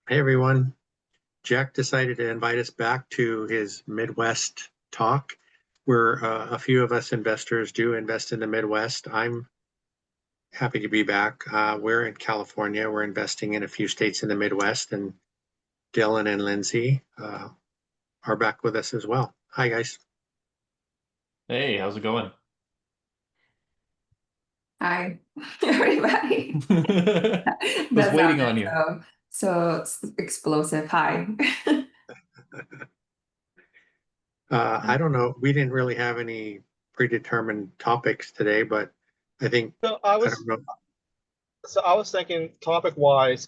Hey everyone. Jack decided to invite us back to his Midwest talk, where a few of us investors do invest in the Midwest. I'm happy to be back. We're in California. We're investing in a few states in the Midwest, and Dylan and Lindsay are back with us as well. Hi, guys. Hey, how's it going? Hi, everybody. Was That waiting on sounded you. so explosive. Hi. I don't know. We didn't really have any predetermined topics today, but I think, So I I was don't know. so I was thinking topic wise,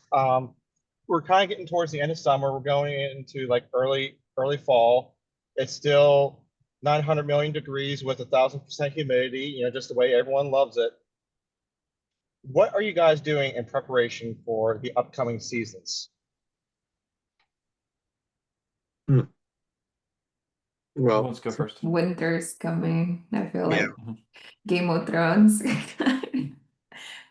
we're kind of getting towards the end of summer. We're going into like early fall. It's still 900 million degrees with 1,000% humidity, just the way everyone loves it. What are you guys doing in preparation for the upcoming seasons? Hmm. Who Well, wants to go first? Winter's coming. I feel yeah. like Game of Thrones kind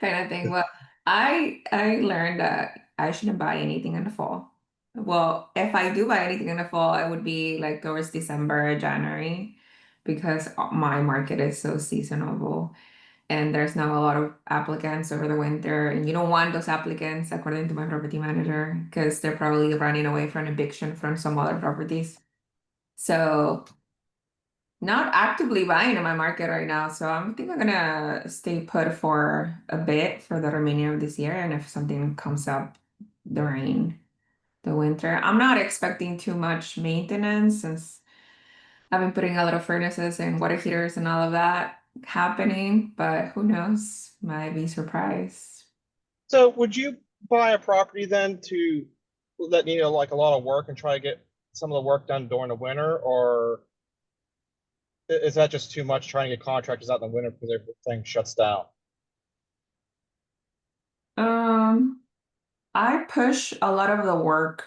of thing. Well, I learned that I shouldn't buy anything in the fall. Well, if I do buy anything in the fall, it would be like towards December or January because my market is so seasonable. And there's now a lot of applicants over the winter, and you don't want those applicants, according to my property manager, because they're probably running away from eviction from some other properties. So not actively buying in my market right now. So I think I'm gonna stay put for a bit for the remainder of this year. And if something comes up during the winter, I'm not expecting too much maintenance since I've been putting a lot of furnaces and water heaters and all of that happening, but who knows? Might be surprised. So would you buy a property then to that need like a lot of work and try to get some of the work done during the winter, or is that just too much trying to get contractors out in the winter because everything shuts down? Um, I push a lot of the work.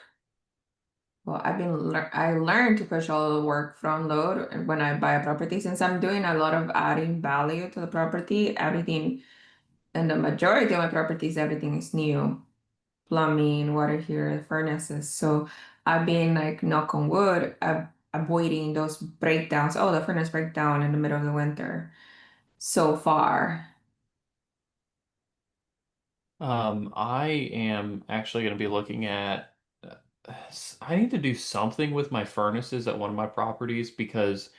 Well, I learned to push all the work front load when I buy a property since I'm doing a lot of adding value to the property. Everything and the majority of my properties, everything is new. Plumbing, water heater, furnaces. So I've been like knock on wood, avoiding those breakdowns. Oh, the furnace breakdown in the middle of the winter so far. I am actually going to be looking at. I need to do something with my furnaces at one of my properties because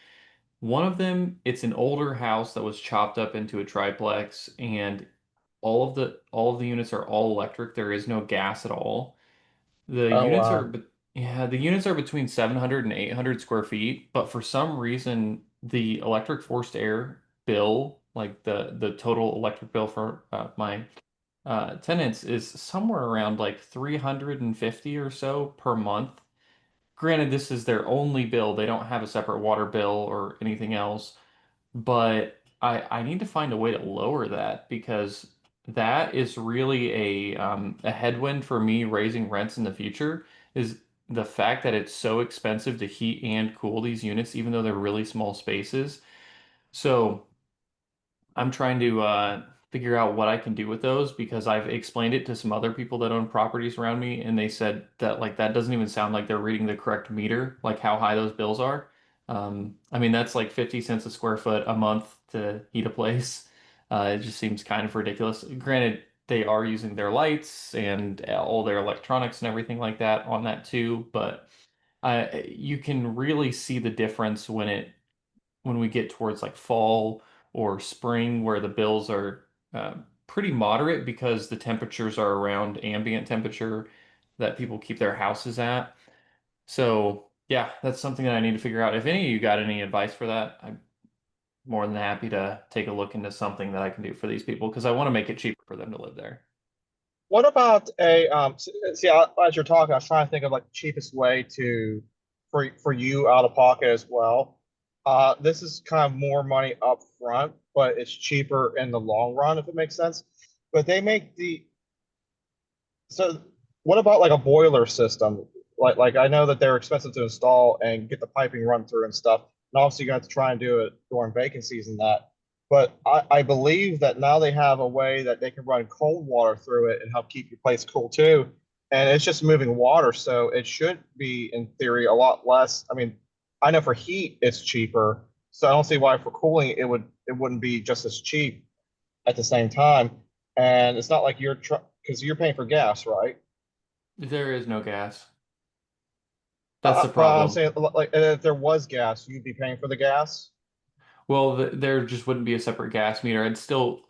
one of them, it's an older house that was chopped up into a triplex, and all of the units are all electric. There is no gas at all. The Oh units are, wow. be- Yeah, the units are between 700 and 800 square feet, but for some reason, the electric forced air bill, like the total electric bill for my tenants, is somewhere around like 350 or so per month. Granted, this is their only bill; they don't have a separate water bill or anything else. But I need to find a way to lower that because that is really a headwind for me raising rents in the future is the fact that it's so expensive to heat and cool these units, even though they're really small spaces. So I'm trying to figure out what I can do with those because I've explained it to some other people that own properties around me, and they said that like that doesn't even sound like they're reading the correct meter, like how high those bills are. I mean, that's like 50 cents a square foot a month to heat a place. It just seems kind of ridiculous. Granted, they are using their lights and all their electronics and everything like that on that too, but you can really see the difference when we get towards like fall or spring where the bills are pretty moderate because the temperatures are around ambient temperature that people keep their houses at. So, yeah, that's something that I need to figure out. If any of you got any advice for that, I'm more than happy to take a look into something that I can do for these people because I want to make it cheaper for them to live there. What about as you're talking, I was trying to think of like the cheapest way to for you out of pocket as well. This is kind of more money up front, but it's cheaper in the long run, if it makes sense. But they make the so what about like a boiler system? Like I know that they're expensive to install and get the piping run through and stuff. And obviously you have to try and do it during vacancies and that. But I believe that now they have a way that they can run cold water through it and help keep your place cool too. and it's just moving water, so it should be in theory a lot less. I mean, I know for heat it's cheaper, so I don't see why for cooling it wouldn't be just as cheap at the same time. And it's not like because you're paying for gas, right? There is no gas. That's the But I'm problem. saying like if there was gas, you'd be paying for the gas. Well, there just wouldn't be a separate gas meter. I'd still,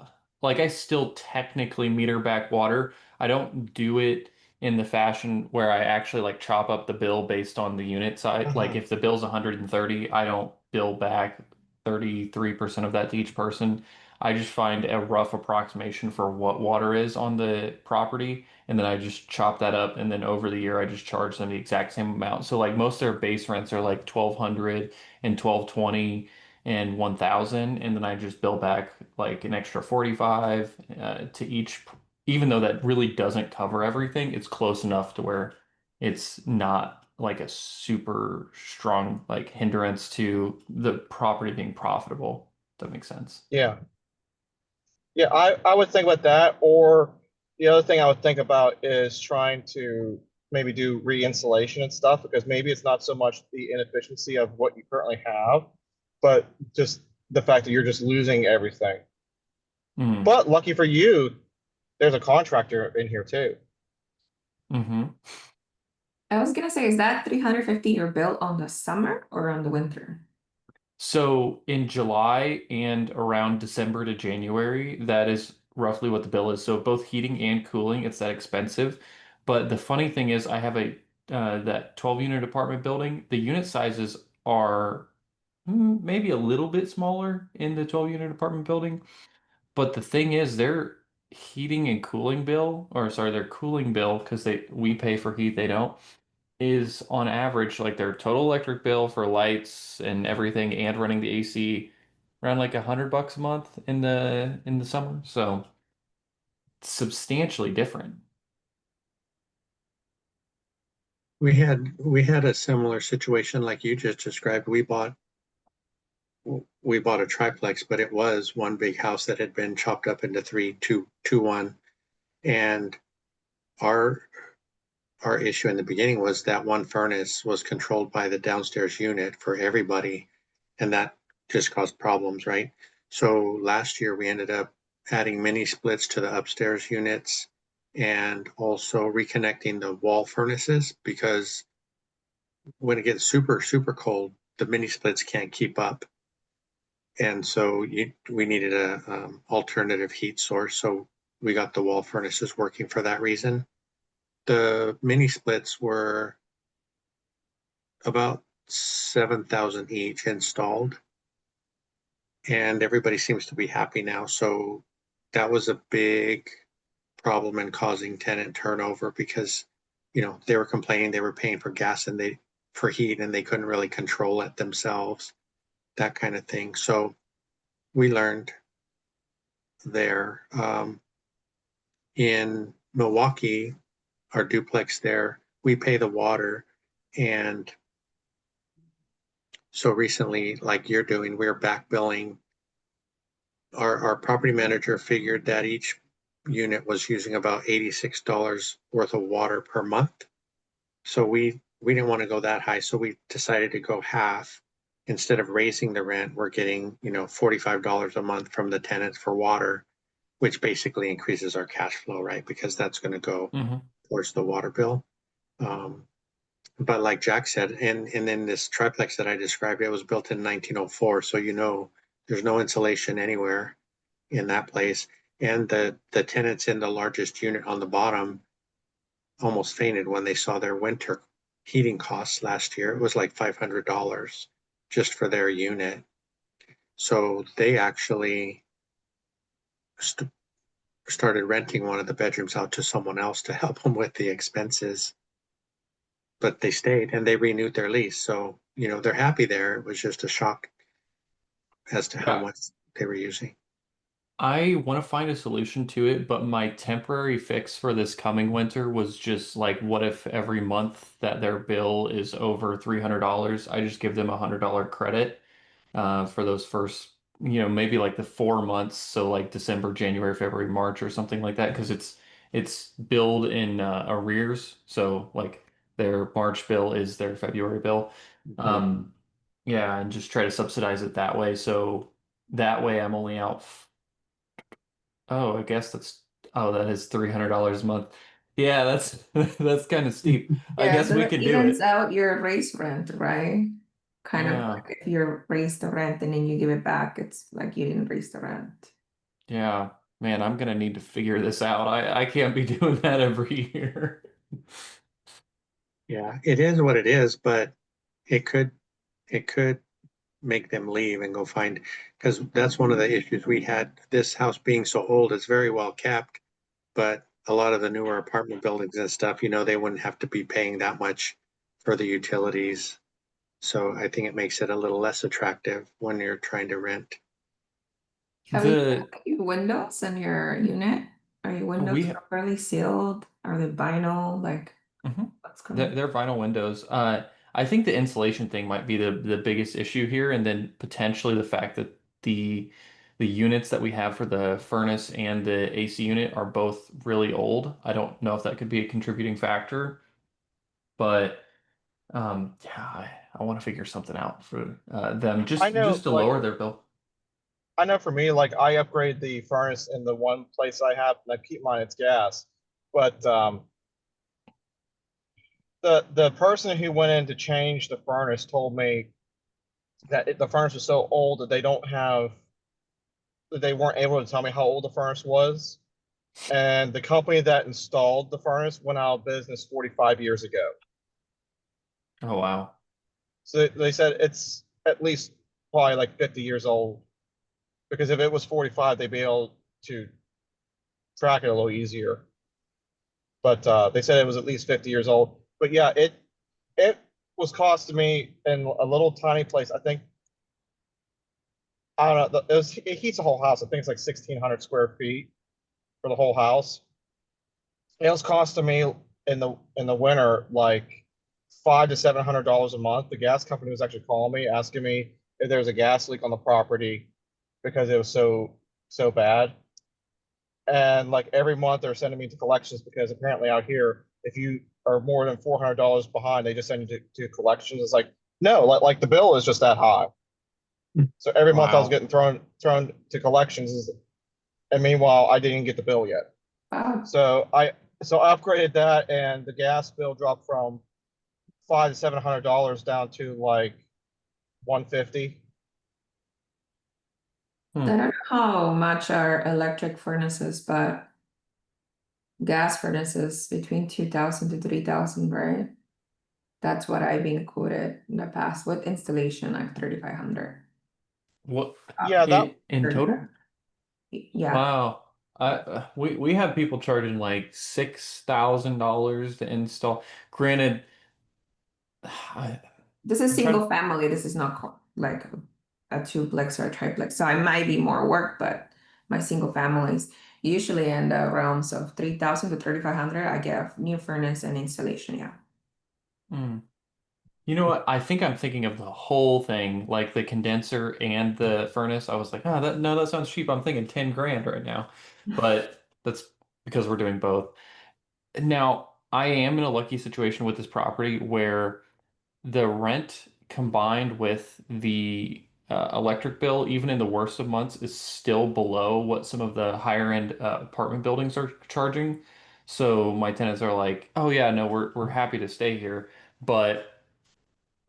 like, I still technically meter back water. I don't do it in the fashion where I actually like chop up the bill based on the unit size. Like, Mhm. if the bill's 130, I don't bill back 33% of that to each person. I just find a rough approximation for what water is on the property, and then I just chop that up, and then over the year I just charge them the exact same amount. So like most of their base rents are like 1,200 and 1,220 and 1,000, and then I just bill back like an extra 45 to each, even though that really doesn't cover everything. It's close enough to where it's not like a super strong like hindrance to the property being profitable. If that makes sense. Yeah. Yeah, I would think about that. Or the other thing I would think about is trying to maybe do re-insulation and stuff, because maybe it's not so much the inefficiency of what you currently have, but just the fact that you're just losing everything. Mm. But lucky for you, there's a contractor in here too. Hmm. I was gonna say, is that 350 your bill on the summer or on the winter? So in July and around December to January, that is roughly what the bill is. So both heating and cooling, it's that expensive. But the funny thing is, I have a that 12 unit apartment building. The unit sizes are maybe a little bit smaller in the 12 unit apartment building. But the thing is, their heating and cooling bill, or sorry, their cooling bill, because we pay for heat, they don't, is on average like their total electric bill for lights and everything and running the AC around like $100 a month in the summer. So it's substantially different. We had a similar situation like you just described. We bought a triplex, but it was one big house that had been chopped up into three, two, one. And our our issue in the beginning was that one furnace was controlled by the downstairs unit for everybody, and that just caused problems, right? So last year we ended up adding mini splits to the upstairs units and also reconnecting the wall furnaces, because when it gets super cold, the mini splits can't keep up. And so we needed a alternative heat source. So we got the wall furnaces working for that reason. The mini splits were about 7,000 each installed, and everybody seems to be happy now. So that was a big problem in causing tenant turnover, because they were complaining they were paying for gas and they for heat, and they couldn't really control it themselves, that kind of thing. So we learned there. In Milwaukee, our duplex there, we pay the water. And so recently, like you're doing, we're back billing. Our property manager figured that each unit was using about $86 worth of water per month. So we didn't want to go that high. So we decided to go half. Instead of raising the rent, we're getting, $45 a month from the tenants for water, which basically increases our cash flow, right? Because that's going to go Hmm. towards the water bill. Um, but like Jack said, and then this triplex that I described, it was built in 1904, so there's no insulation anywhere in that place. And the tenants in the largest unit on the bottom almost fainted when they saw their winter heating costs last year. It was like $500 just for their unit. So they actually started renting one of the bedrooms out to someone else to help them with the expenses. But they stayed and they renewed their lease. So, they're happy there. It was just a shock as to how Yeah. much they were using. I want to find a solution to it, but my temporary fix for this coming winter was just like, what if every month that their bill is over $300, I just give them a $100 credit for those first, maybe like the 4 months, so like December, January, February, March, or something like that, because it's billed in arrears. So like their March bill is their February bill. Yeah, and just try to subsidize it that way. So that way I'm only out. Oh, I guess that is $300 a month. Yeah, that's that's kind of steep. I Yeah, guess so we it could do evens it. out your raise rent, right? Kind of Yeah. like if you raise the rent and then you give it back, it's like you didn't raise the rent. Yeah, man, I'm gonna need to figure this out. I can't be doing that every year. Yeah, it is what it is, but it could make them leave and go find, because that's one of the issues we had. This house being so old, it's very well kept, but a lot of the newer apartment buildings and stuff, they wouldn't have to be paying that much for the utilities. So I think it makes it a little less attractive when you're trying to rent. Have you The checked your windows in your unit? Are your windows we properly sealed? Are they vinyl? Like Mhm. what's going on? They're vinyl windows. I think the insulation thing might be the biggest issue here, and then potentially the fact that the units that we have for the furnace and the AC unit are both really old. I don't know if that could be a contributing factor, but yeah, I want to figure something out for them I just know, to like, lower their bill. I know for me, like, I upgrade the furnace in the one place I have, and I keep mine, it's gas. But the person who went in to change the furnace told me that the furnace was so old that they weren't able to tell me how old the furnace was. And the company that installed the furnace went out of business 45 years ago. Oh wow. So they said it's at least probably like 50 years old, because if it was 45, they'd be able to track it a little easier. But they said it was at least 50 years old. But yeah, it was costing me in a little tiny place. I think, I don't know. It heats the whole house. I think it's like 1,600 square feet for the whole house. It was costing me in the winter like $500 to $700 a month. The gas company was actually calling me, asking me if there's a gas leak on the property because it was so bad. And like every month they're sending me to collections, because apparently out here, if you are more than $400 behind, they just send you to collections. It's like, no, like the bill is just that high. So every month I was Wow. getting thrown to collections, and meanwhile I didn't get the bill yet. Wow. So I upgraded that, and the gas bill dropped from $500 to $700 down to like 150. I don't know how much are electric furnaces, but gas furnaces between 2,000 to 3,000, right? That's what I've been quoted in the past with installation, like 3,500. What Yeah, that in total? Yeah. Wow. We have people charging like $6,000 to install. Granted, I, This is I'm trying single family. This is not like a duplex or a triplex. So I might be more work, but my single families usually in the realms of 3,000 to 3,500. I get a new furnace and installation. Yeah. hmm. You know what? I think I'm thinking of the whole thing, like the condenser and the furnace. I was like, oh, that sounds cheap. I'm thinking 10 grand right now. But that's because we're doing both. Now, I am in a lucky situation with this property where the rent combined with the electric bill, even in the worst of months, is still below what some of the higher end apartment buildings are charging. So my tenants are like, "Oh yeah, no, we're happy to stay here," but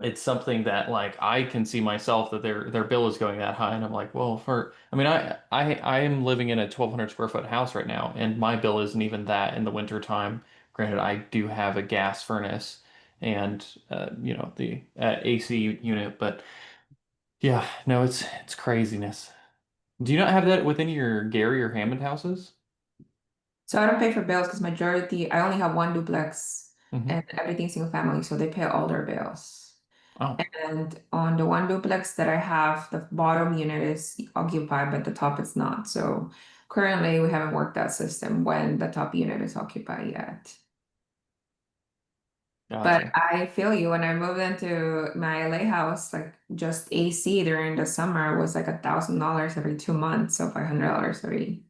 it's something that like I can see myself that their bill is going that high, and I'm like, well, I mean, I am living in a 1,200 square foot house right now, and my bill isn't even that in the winter time. Granted, I do have a gas furnace and the AC unit, but yeah, no, it's craziness. Do you not have that within your Gary or Hammond houses? So I don't pay for bills because majority, I only have one duplex Hmm. and everything's single family. So they pay all their bills. Oh, And on the one duplex that I have, the bottom unit is occupied, but the top is not. So currently we haven't worked that system when the top unit is occupied yet. But gotcha. I feel you. When I moved into my LA house, like just AC during the summer was like $1,000 every 2 months, so $500 every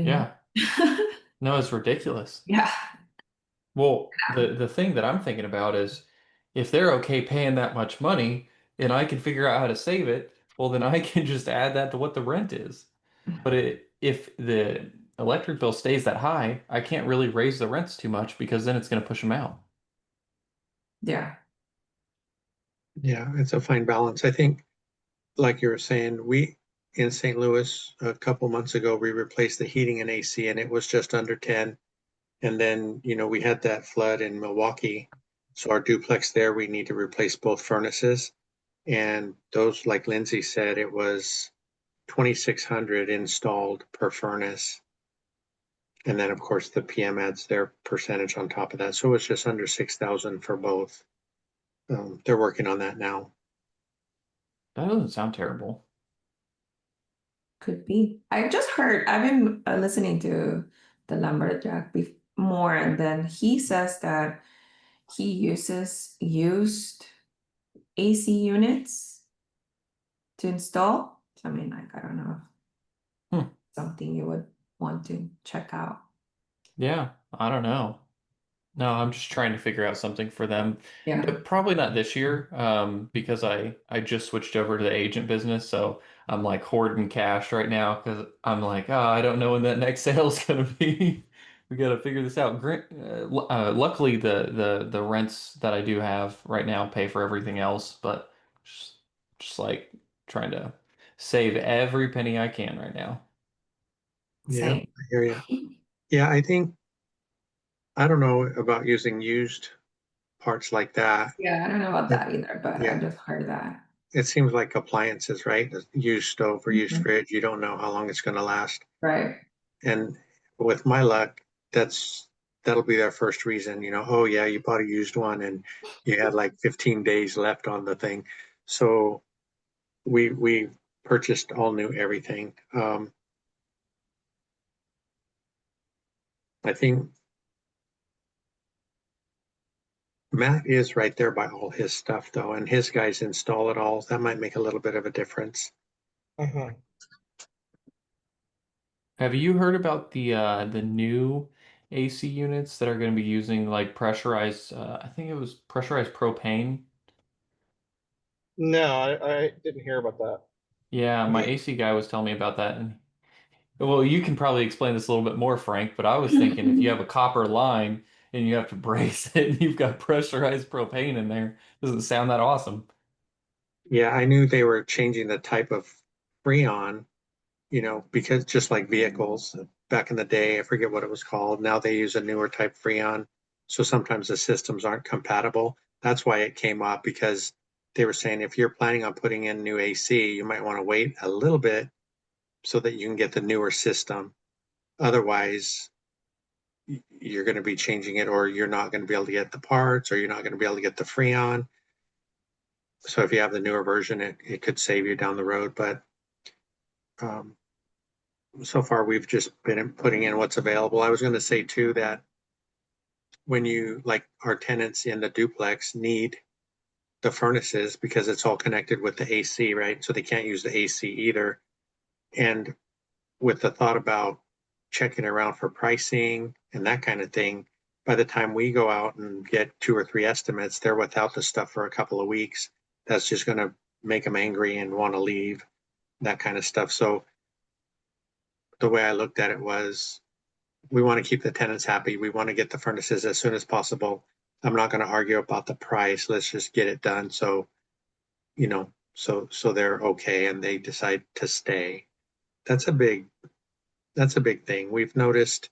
month. Yeah. No, it's ridiculous. Yeah. Well, the thing that I'm thinking about is if they're okay paying that much money and I can figure out how to save it, well, then I can just add that to what the rent is. But if the electric bill stays that high, I can't really raise the rents too much because then it's going to push them out. Yeah. Yeah, it's a fine balance. I think, like you were saying, we in St. Louis a couple months ago, we replaced the heating and AC and it was just under 10. And then, we had that flood in Milwaukee. So our duplex there, we need to replace both furnaces. And those, like Lindsay said, it was 2,600 installed per furnace. And then, of course, the PM adds their percentage on top of that. So it's just under 6,000 for both. They're working on that now. That doesn't sound terrible. Could be. I've just heard, I've been listening to the lumberjack more, and then he says that he uses used AC units to install. So, I mean, like, I don't know, Hmm. something you would want to check out. Yeah, I don't know. No, I'm just trying to figure out something for them. Yeah. But probably not this year, because I just switched over to the agent business, so I'm like hoarding cash right now because I'm like, oh, I don't know when that next sale is gonna be. We gotta figure this out. Luckily, the rents that I do have right now pay for everything else, but just just like trying to save every penny I can right now. Yeah, Same. I hear you. Yeah, I don't know about using used parts like that. Yeah, I don't know about But that either, but I yeah, just heard that. it seems like appliances, right? A used stove or used Mhm. fridge, you don't know how long it's going to last. Right. And with my luck, that'll be their first reason, oh yeah, you bought a used one and you had like 15 days left on the thing. So we purchased all new everything. I think Matt is right there by all his stuff though, and his guys install it all. That might make a little bit of a difference. Mhm. Have you heard about the new AC units that are going to be using like pressurized I think it was pressurized propane? No, I didn't hear about that. Yeah, my AC guy was telling me about that and well, you can probably explain this a little bit more, Frank, but I was thinking if you have a copper line and you have to brace it and you've got pressurized propane in there, doesn't sound that awesome. Yeah, I knew they were changing the type of Freon, because just like vehicles back in the day, I forget what it was called. Now they use a newer type Freon. So sometimes the systems aren't compatible. That's why it came up because they were saying if you're planning on putting in new AC, you might want to wait a little bit so that you can get the newer system. Otherwise, you're going to be changing it or you're not going to be able to get the parts or you're not going to be able to get the Freon. So if you have the newer version, it could save you down the road. But um, so far, we've just been putting in what's available. I was going to say too that when like our tenants in the duplex need the furnaces because it's all connected with the AC, right? So they can't use the AC either. And with the thought about checking around for pricing and that kind of thing, by the time we go out and get 2 or 3 estimates, they're without the stuff for a couple of weeks. That's just going to make them angry and want to leave, that kind of stuff. So the way I looked at it was we want to keep the tenants happy. We want to get the furnaces as soon as possible. I'm not going to argue about the price. Let's just get it done. So, so they're okay and they decide to stay. That's a big, that's a big thing. We've noticed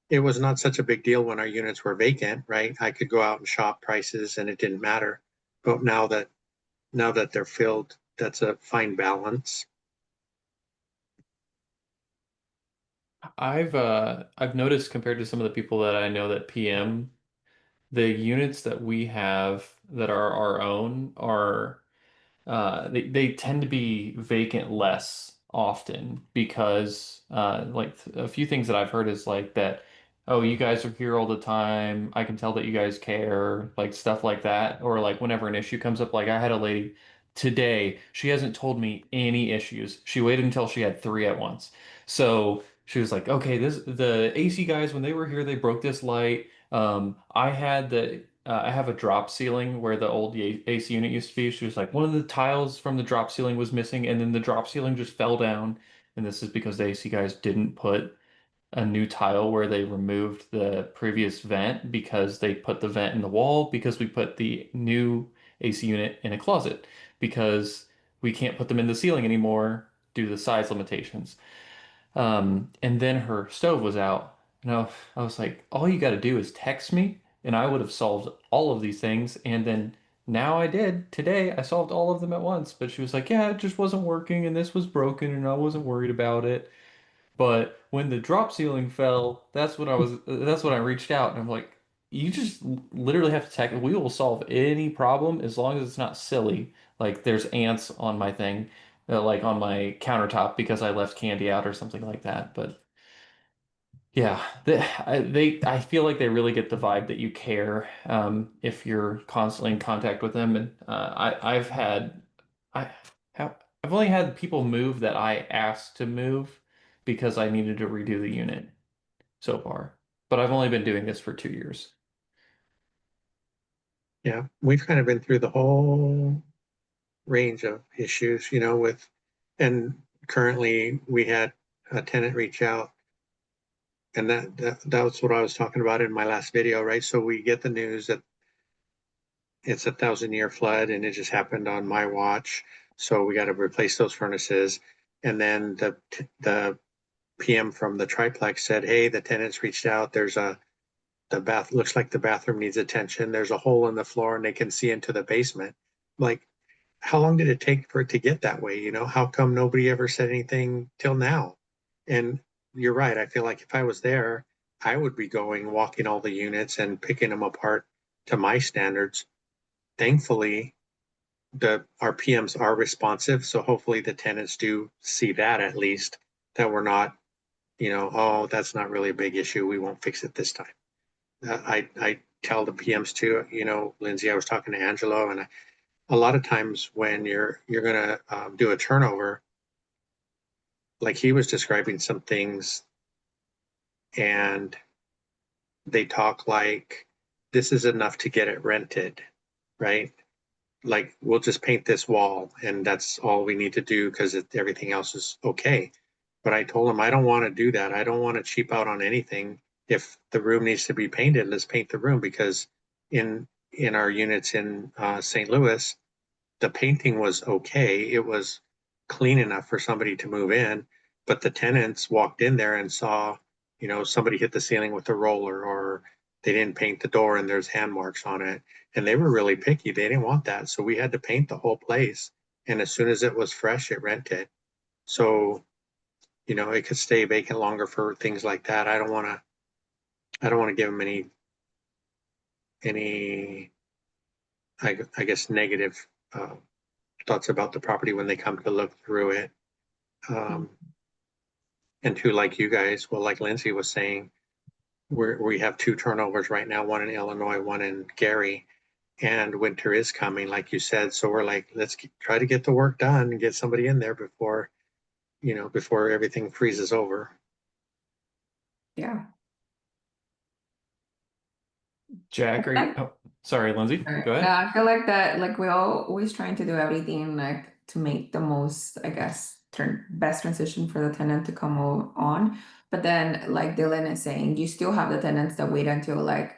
it was not such a big deal when our units were vacant, right? I could go out and shop prices and it didn't matter. But now that they're filled, that's a fine balance. I've noticed compared to some of the people that I know that PM, the units that we have that are our own are they tend to be vacant less often because like a few things that I've heard is like that, oh, you guys are here all the time. I can tell that you guys care, like stuff like that. Or like whenever an issue comes up, like I had a lady today, she hasn't told me any issues. She waited until she had three at once. So She was like, okay, the AC guys, when they were here, they broke this light. I have a drop ceiling where the old AC unit used to be. She was like, one of the tiles from the drop ceiling was missing, and then the drop ceiling just fell down. And this is because the AC guys didn't put a new tile where they removed the previous vent because they put the vent in the wall because we put the new AC unit in a closet because we can't put them in the ceiling anymore due to the size limitations. And then her stove was out. And I was like, all you got to do is text me, and I would have solved all of these things. And then now I did. Today, I solved all of them at once. But she was like, yeah, it just wasn't working, and this was broken, and I wasn't worried about it. But when the drop ceiling fell, that's when I reached out, and I'm like, you just literally have to text. We will solve any problem as long as it's not silly. Like there's ants on my thing, like on my countertop because I left candy out or something like that. But yeah, I feel like they really get the vibe that you care if you're constantly in contact with them. And I I've only had people move that I asked to move because I needed to redo the unit so far. But I've only been doing this for 2 years. Yeah, we've kind of been through the whole range of issues, and currently we had a tenant reach out, and that was what I was talking about in my last video, right? So we get the news that it's a 1,000-year flood and it just happened on my watch. So we got to replace those furnaces. And then the PM from the triplex said, hey, the tenants reached out. Looks like the bathroom needs attention. There's a hole in the floor and they can see into the basement. Like, how long did it take for it to get that way? How come nobody ever said anything till now? And you're right. I feel like if I was there, I would be walking all the units and picking them apart to my standards. Thankfully, our PMs are responsive, so hopefully the tenants do see that, at least, that we're not, oh, that's not really a big issue. We won't fix it this time. I tell the PMs too, Lindsay, I was talking to Angelo, and a lot of times when you're gonna do a turnover, like he was describing some things, and they talk like this is enough to get it rented, right? Like we'll just paint this wall and that's all we need to do because everything else is okay. But I told him I don't want to do that. I don't want to cheap out on anything. If the room needs to be painted, let's paint the room, because in our units in St. Louis, the painting was okay. It was clean enough for somebody to move in, but the tenants walked in there and saw, somebody hit the ceiling with a roller, or they didn't paint the door and there's hand marks on it. And they were really picky. They didn't want that. So we had to paint the whole place. And as soon as it was fresh, it rented. So, it could stay vacant longer for things like that. I don't want to give them any, I guess, negative thoughts about the property when they come to look through it. And two, like you guys, well, like Lindsay was saying, we have 2 turnovers right now, one in Illinois, one in Gary, and winter is coming, like you said. So we're like, let's try to get the work done and get somebody in there before everything freezes over. Yeah. Jack, sorry, Lindsay, go ahead. No, I feel like that, like we're always trying to do everything like to make the most, I guess, best transition for the tenant to come on. But then, like Dylan is saying, you still have the tenants that wait until like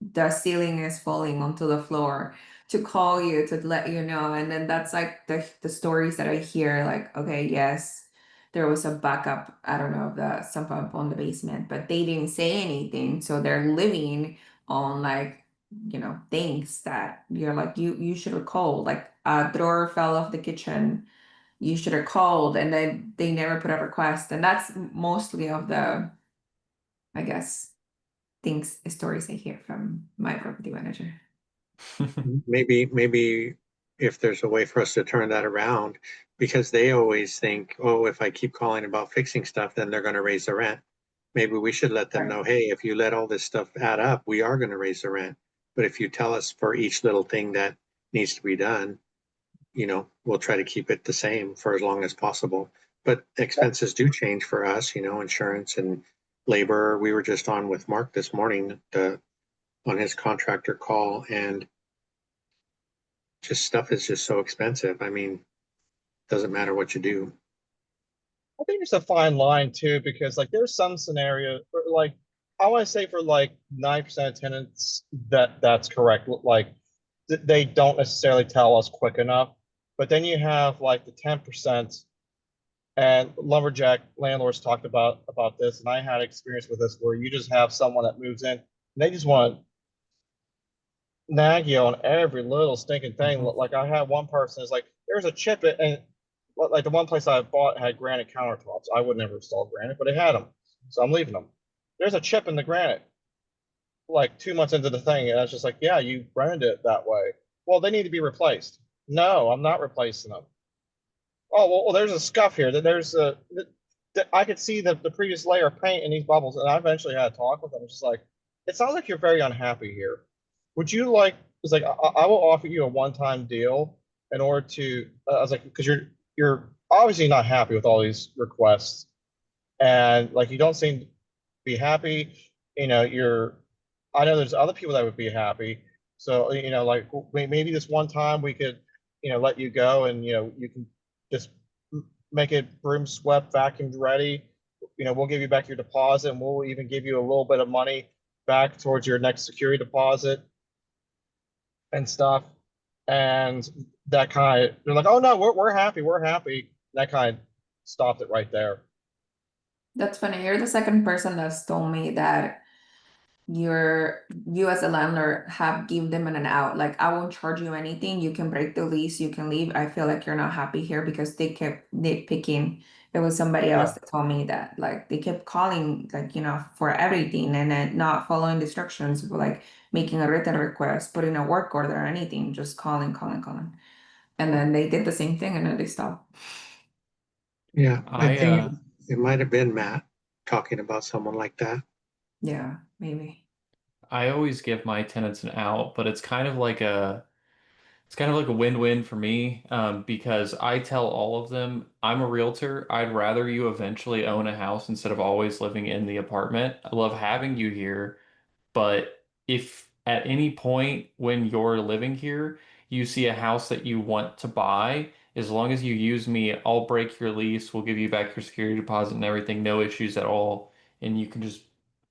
the ceiling is falling onto the floor to call you to let you know. And then that's like the stories that I hear, like, okay, yes, there was a backup, I don't know, of the sump pump on the basement, but they didn't say anything. So they're living on like, things that you're like, you should have called. Like a drawer fell off the kitchen, you should have called, and then they never put a request. And that's mostly of the, I guess, stories I hear from my property manager. Maybe if there's a way for us to turn that around, because they always think, oh, if I keep calling about fixing stuff, then they're going to raise the rent. Maybe we should let them know, hey, if you let all this stuff add up, we are going to raise the rent. But if you tell us for each little thing that needs to be done, we'll try to keep it the same for as long as possible. but expenses do change for us, you know, insurance and labor. We were just on with Mark this morning, on his contractor call, and just stuff is just so expensive. I mean, doesn't matter what you do. I think there's a fine line too, because like there's some scenario like I want to say for like 9% of tenants that's correct. Like they don't necessarily tell us quick enough. But then you have like the 10%, and lumberjack landlords talked about this, and I had experience with this where you just have someone that moves in and they just want to nag you on every little stinking thing. Mhm. Like I had one person is like, there's a chip and like the one place I bought had granite countertops. I would never install granite, but it had them, so I'm leaving them. There's a chip in the granite. Like 2 months into the thing, and I was just like, yeah, you rented it that way. Well, they need to be replaced. No, I'm not replacing them. Oh, well, there's a scuff here. That there's a I could see the previous layer of paint in these bubbles, and I eventually had a talk with them. It's just like, it sounds like you're very unhappy here. Would you like? It's like I will offer you a one-time deal in order to. I was like, because you're obviously not happy with all these requests, and like you don't seem to be happy. You know, I know there's other people that would be happy. So you know, like maybe this one time we could, you know, let you go, and you know, you can just make it broom swept, vacuumed ready. You know, we'll give you back your deposit, and we'll even give you a little bit of money back towards your next security deposit and stuff. And that kind of, they're like, oh no, we're happy, we're happy. That kind of stopped it right there. That's funny. You're the second person that's told me that you as a landlord have give them an out. Like, I won't charge you anything. You can break the lease, you can leave. I feel like you're not happy here because they kept nitpicking. There was somebody else Yeah. that told me that like they kept calling like, you know, for everything and then not following the instructions, like making a written request, putting a work order or anything, just calling, calling, calling. And then they did the same thing and then they stopped. Yeah, I I think it might have been Matt talking about someone like that. Yeah, maybe. I always give my tenants an out, but it's kind of like a win-win for me, because I tell all of them I'm a realtor. I'd rather you eventually own a house instead of always living in the apartment. I love having you here, but if at any point when you're living here, you see a house that you want to buy, as long as you use me, I'll break your lease. We'll give you back your security deposit and everything, no issues at all. And you can just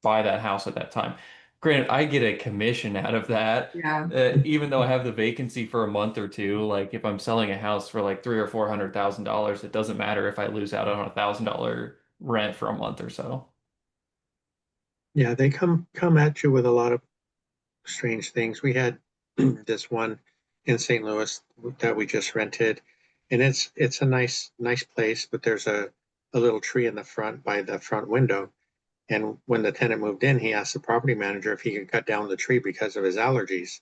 buy that house at that time. Granted, I get a commission out of that. Yeah. Even though I have the vacancy for a month or two, like if I'm selling a house for like $300,000 or $400,000, it doesn't matter if I lose out on $1,000 rent for a month or so. Yeah, they come at you with a lot of strange things. We had this one in St. Louis that we just rented, and it's a nice place, but there's a little tree in the front by the front window. And when the tenant moved in, he asked the property manager if he could cut down the tree because of his allergies.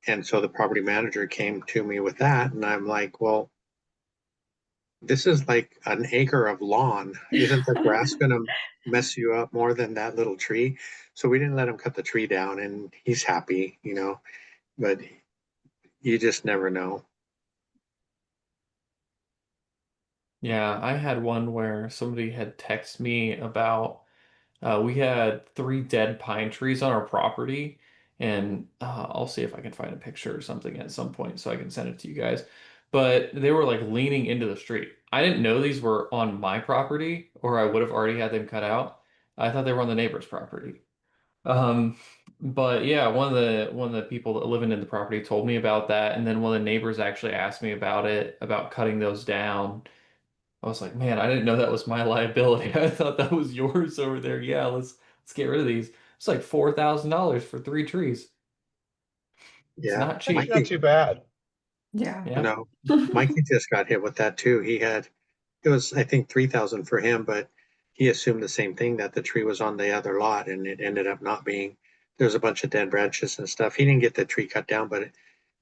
And so the property manager came to me with that, and I'm like, well, this is like an acre of lawn. Isn't the grass going to mess you up more than that little tree? So we didn't let him cut the tree down, and he's happy, you know, but you just never know. Yeah, I had one where somebody had texted me about we had three dead pine trees on our property, and I'll see if I can find a picture or something at some point so I can send it to you guys. But they were like leaning into the street. I didn't know these were on my property, or I would have already had them cut out. I thought they were on the neighbor's property. Um, but yeah, one of the people that living in the property told me about that, and then one of the neighbors actually asked me about it, about cutting those down. I was like, man, I didn't know that was my liability. I thought that was yours over there. Yeah, let's get rid of these. It's like $4,000 for three trees. It's Yeah, not Actually, cheap. not too bad. Yeah. Yeah. no, Mikey just got hit with that too. It was, I think, 3,000 for him, but he assumed the same thing, that the tree was on the other lot, and it ended up not being. There's a bunch of dead branches and stuff. He didn't get the tree cut down, but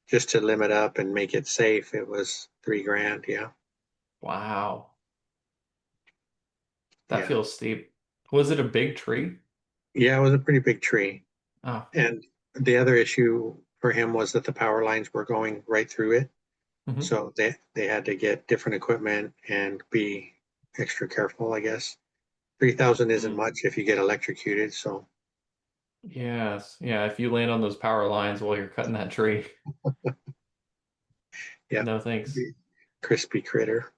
just to limit up and make it safe, it was 3 grand. Yeah, Wow. That yeah, feels steep. Was it a big tree? yeah. It was a pretty big tree, Oh. and the other issue for him was that the power lines were going right through it. Hmm. So they had to get different equipment and be extra careful, I guess. 3,000 isn't Mm. much if you get electrocuted, so Yes. Yeah. If you land on those power lines while you're cutting that tree, yeah. no thanks. Crispy critter.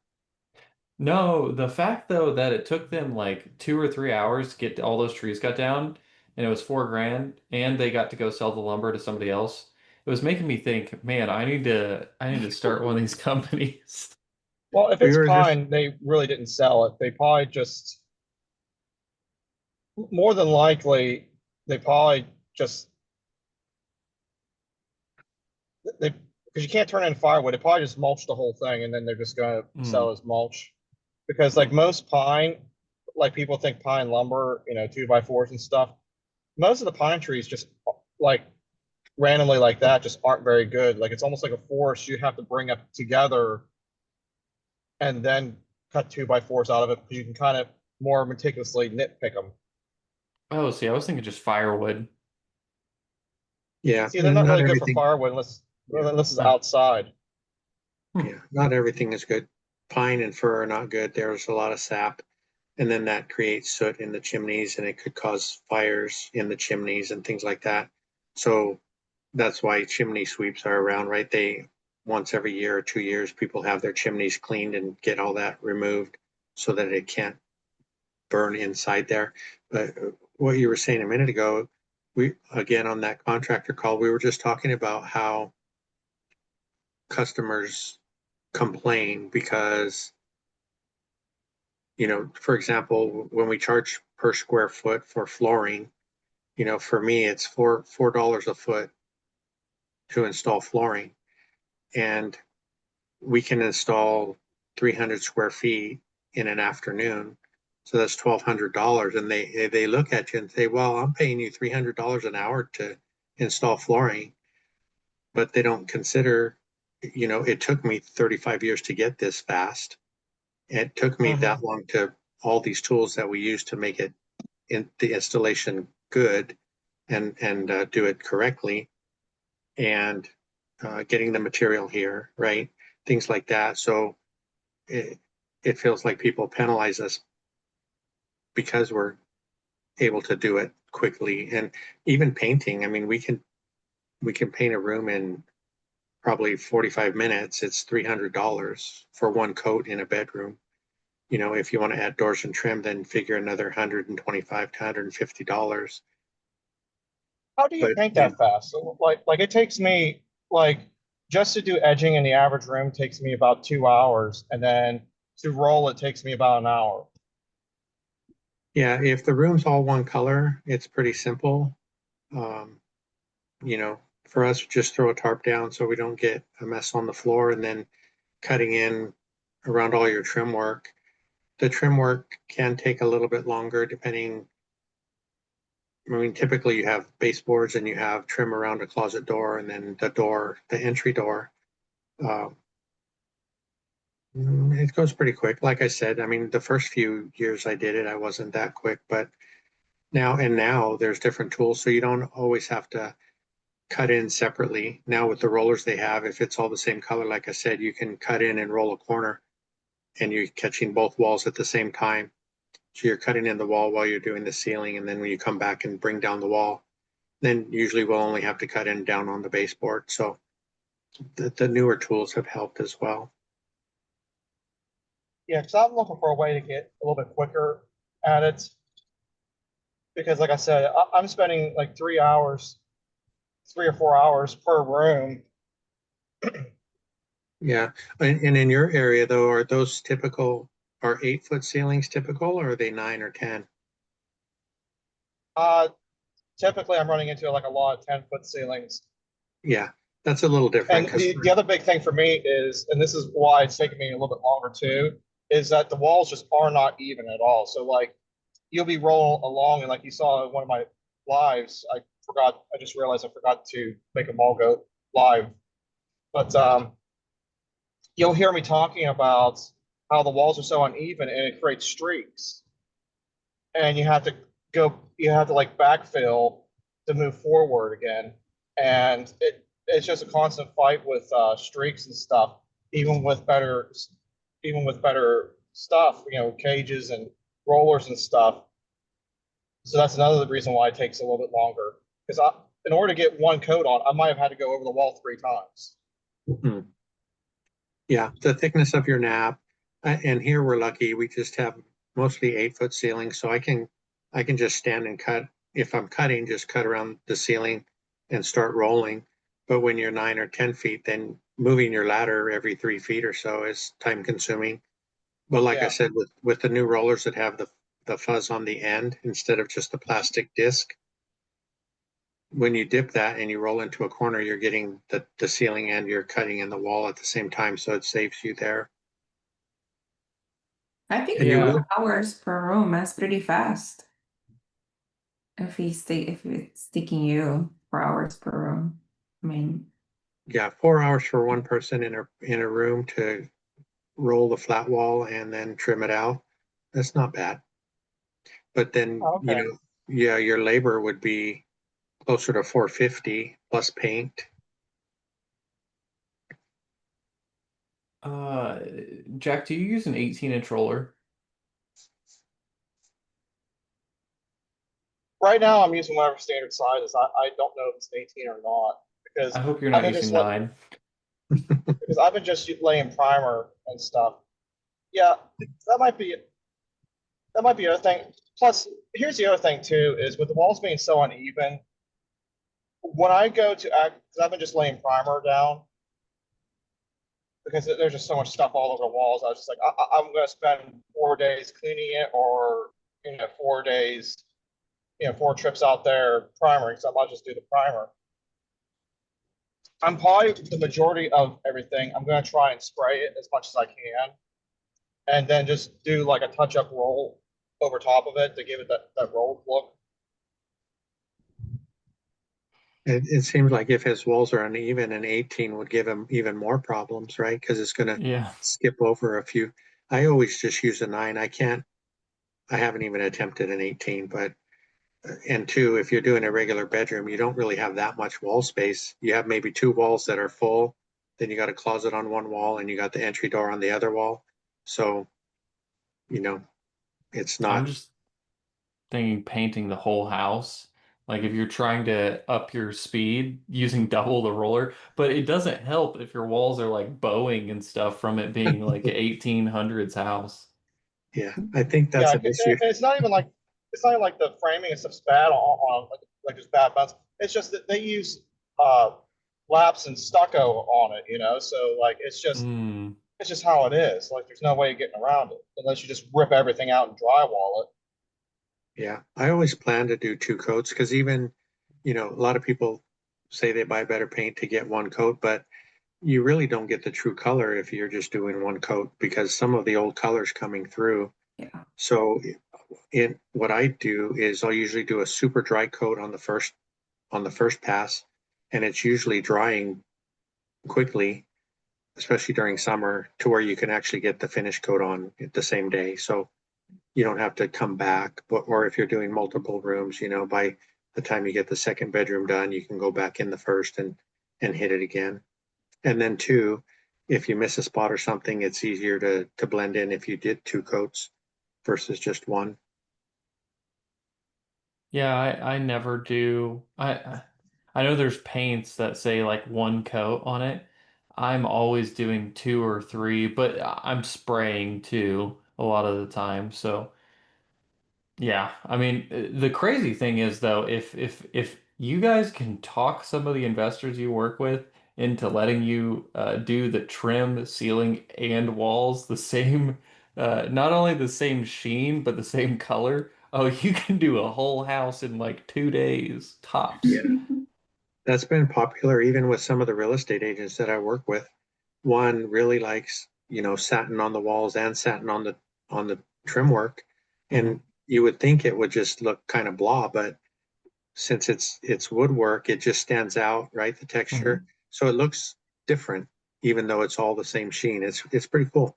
No, the fact though that it took them like 2 or 3 hours to get all those trees cut down, and it was 4 grand, and they got to go sell the lumber to somebody else. It was making me think, man, I need to start one of these companies. Well, if We it's were just pine, they really didn't sell it. They probably just, more than likely, they probably just they because you can't turn it into firewood. They probably just mulch the whole thing, and then they're just gonna sell Mm. it as mulch. Because like most pine, like people think pine lumber, 2x4s and stuff. Most of the pine trees just like randomly like that just aren't very good. Like it's almost like a forest you have to bring up together and then cut 2x4s out of it because you can kind of more meticulously nitpick them. Oh, see, I was thinking just firewood. yeah, See, they're and not not really good for everything. firewood unless Yeah, unless it's Huh. outside. yeah, not everything is good. Pine and fir are not good. There's a lot of sap, and then that creates soot in the chimneys, and it could cause fires in the chimneys and things like that. So that's why chimney sweeps are around, right? They once every year or 2 years, people have their chimneys cleaned and get all that removed so that it can't burn inside there. But what you were saying a minute ago, we again on that contractor call, we were just talking about how customers complain because, for example, when we charge per square foot for flooring, for me it's $4 a foot to install flooring, and we can install 300 square feet in an afternoon. So that's $1,200, and they look at you and say, "Well, I'm paying you $300 an hour to install flooring," but they don't consider, it took me 35 years to get this fast. It took me that Mhm. long to all these tools that we use to make it in the installation good and do it correctly, and getting the material here, right? Things like that. So it, it feels like people penalize us because we're able to do it quickly. And even painting, I mean, we can paint a room in probably 45 minutes. It's $300 for one coat in a bedroom. If you want to add doors and trim, then figure another 125 to $150. How do you But paint that fast? So, like it takes me like just to do edging in the average room takes me about 2 hours, and then to roll it takes me about an hour. yeah, if the room's all one color, it's pretty simple. Um, you know, for us, just throw a tarp down so we don't get a mess on the floor, and then cutting in around all your trim work. The trim work can take a little bit longer depending. I mean, typically you have baseboards and you have trim around a closet door and then the entry door. Uh, it goes pretty quick. Like I said, I mean, the first few years I did it, I wasn't that quick, but now there's different tools, so you don't always have to cut in separately. Now with the rollers they have, if it's all the same color, like I said, you can cut in and roll a corner and you're catching both walls at the same time. So you're cutting in the wall while you're doing the ceiling, and then when you come back and bring down the wall, then usually we'll only have to cut in down on the baseboard. So the newer tools have helped as well. Yeah, because I'm looking for a way to get a little bit quicker at it. Because like I said, I'm spending like 3 hours, 3 or 4 hours per room. Yeah. And in your area though, are those typical, are 8 foot ceilings typical, or are they 9 or 10? Uh, Typically I'm running into like a lot of 10-foot ceilings. Yeah, that's a little different And because the other big thing for me is, and this is why it's taking me a little bit longer too, is that the walls just are not even at all. So like you'll be rolling along and like you saw in one of my lives, I just realized I forgot to make them all go live. But you'll hear me talking about how the walls are so uneven and it creates streaks. And you have to like backfill to move forward again. And it's just a constant fight with streaks and stuff, even with better stuff, cages and rollers and stuff. So that's another reason why it takes a little bit longer. Because in order to get one coat on, I might have had to go over the wall 3 times. Mhm. Yeah, the thickness of your nap, and here we're lucky. We just have mostly 8 foot ceilings, so I can just stand and cut. If I'm cutting, just cut around the ceiling and start rolling. But when you're 9 or 10 feet, then moving your ladder every 3 feet or so is time consuming. But like I Yeah. said, with the new rollers that have the fuzz on the end instead of just the plastic disc, when you dip that and you roll into a corner, you're getting the ceiling and you're cutting in the wall at the same time, so it saves you there. I think And you Yeah. will, 4 hours per room is pretty fast. If it's taking you 4 hours per room. I mean, yeah, 4 hours for one person in a room to roll the flat wall and then trim it out. That's not bad. But then, Oh, okay. yeah, your labor would be closer to 450 plus paint. Uh, Jack, do you use an 18-inch roller? Right now, I'm using whatever standard size is. I don't know if it's an 18 or not because I hope you're I've not been just using 9. because I've been just laying primer and stuff. Yeah, that might be the other thing. Plus, here's the other thing too: is with the walls being so uneven, when I go to act, because I've been just laying primer down because there's just so much stuff all over the walls. I was just like, I'm going to spend 4 days cleaning it, or 4 days, 4 trips out there primering. So I might just do the primer. I'm probably the majority of everything. I'm going to try and spray it as much as I can, and then just do like a touch-up roll over top of it to give it that rolled look. It seems like if his walls are uneven, an 18 would give him even more problems, right? Because it's going to Yeah. skip over a few. I always just use a 9. I haven't even attempted an 18, but and two, if you're doing a regular bedroom, you don't really have that much wall space. You have maybe 2 walls that are full, then you got a closet on one wall and you got the entry door on the other wall. So, you know, it's I'm not, just thinking painting the whole house. Like if you're trying to up your speed using double the roller, but it doesn't help if your walls are like bowing and stuff from it being like a 1800s house. yeah, I think Yeah, that's an issue. it's not even like the framing and stuff's bad on like just bad bounce. It's just that they use uh laps and stucco on it. So like Mm. it's just how it is. Like there's no way of getting around it unless you just rip everything out and drywall it. Yeah, I always plan to do 2 coats because even, a lot of people say they buy better paint to get 1 coat, but you really don't get the true color if you're just doing 1 coat because some of the old color's coming through. yeah. So what I do is I'll usually do a super dry coat on the first pass, and it's usually drying quickly, especially during summer, to where you can actually get the finish coat on the same day. So you don't have to come back. Or if you're doing multiple rooms, by the time you get the second bedroom done, you can go back in the first and hit it again. And then two, if you miss a spot or something, it's easier to blend in if you did 2 coats versus just one. Yeah, I never do. I know there's paints that say like 1 coat on it. I'm always doing 2 or 3, but I'm spraying too a lot of the time. So yeah, I mean, the crazy thing is though, if you guys can talk some of the investors you work with into letting you do the trim, ceiling, and walls the same, not only the same sheen but the same color. Oh, you can do a whole house in like 2 days tops. Yeah. That's been popular even with some of the real estate agents that I work with. One really likes, satin on the walls and satin on the trim work. Mhm. And you would think it would just look kind of blah, but since it's woodwork, it just stands out, right? The texture. Mhm. So it looks different, even though it's all the same sheen. It's pretty cool.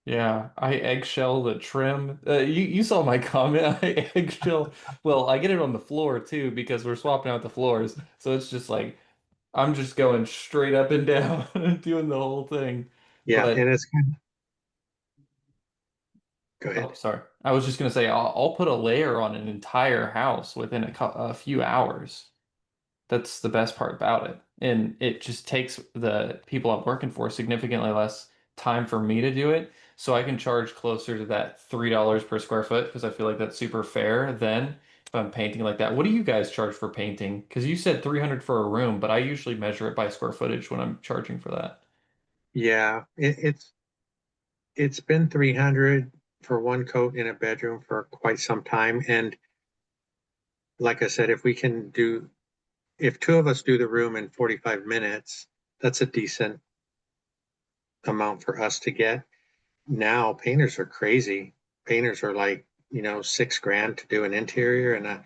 Yeah, I eggshell the trim. You saw my comment. I eggshell. Well, I get it on the floor too because we're swapping out the floors. So it's just like I'm just going straight up and down, doing the whole thing. Yeah, and But Go ahead. Oh, sorry. I was just gonna say I'll put a layer on an entire house within a few hours. That's the best part about it. And it just takes the people I'm working for significantly less time for me to do it. So I can charge closer to that $3 per square foot because I feel like that's super fair then if I'm painting like that. What do you guys charge for painting? Because you said 300 for a room, but I usually measure it by square footage when I'm charging for that. Yeah, it's been 300 for one coat in a bedroom for quite some time. And like I said, if two of us do the room in 45 minutes, that's a decent amount for us to get. Now painters are crazy. Painters are like, $6,000 to do an interior, and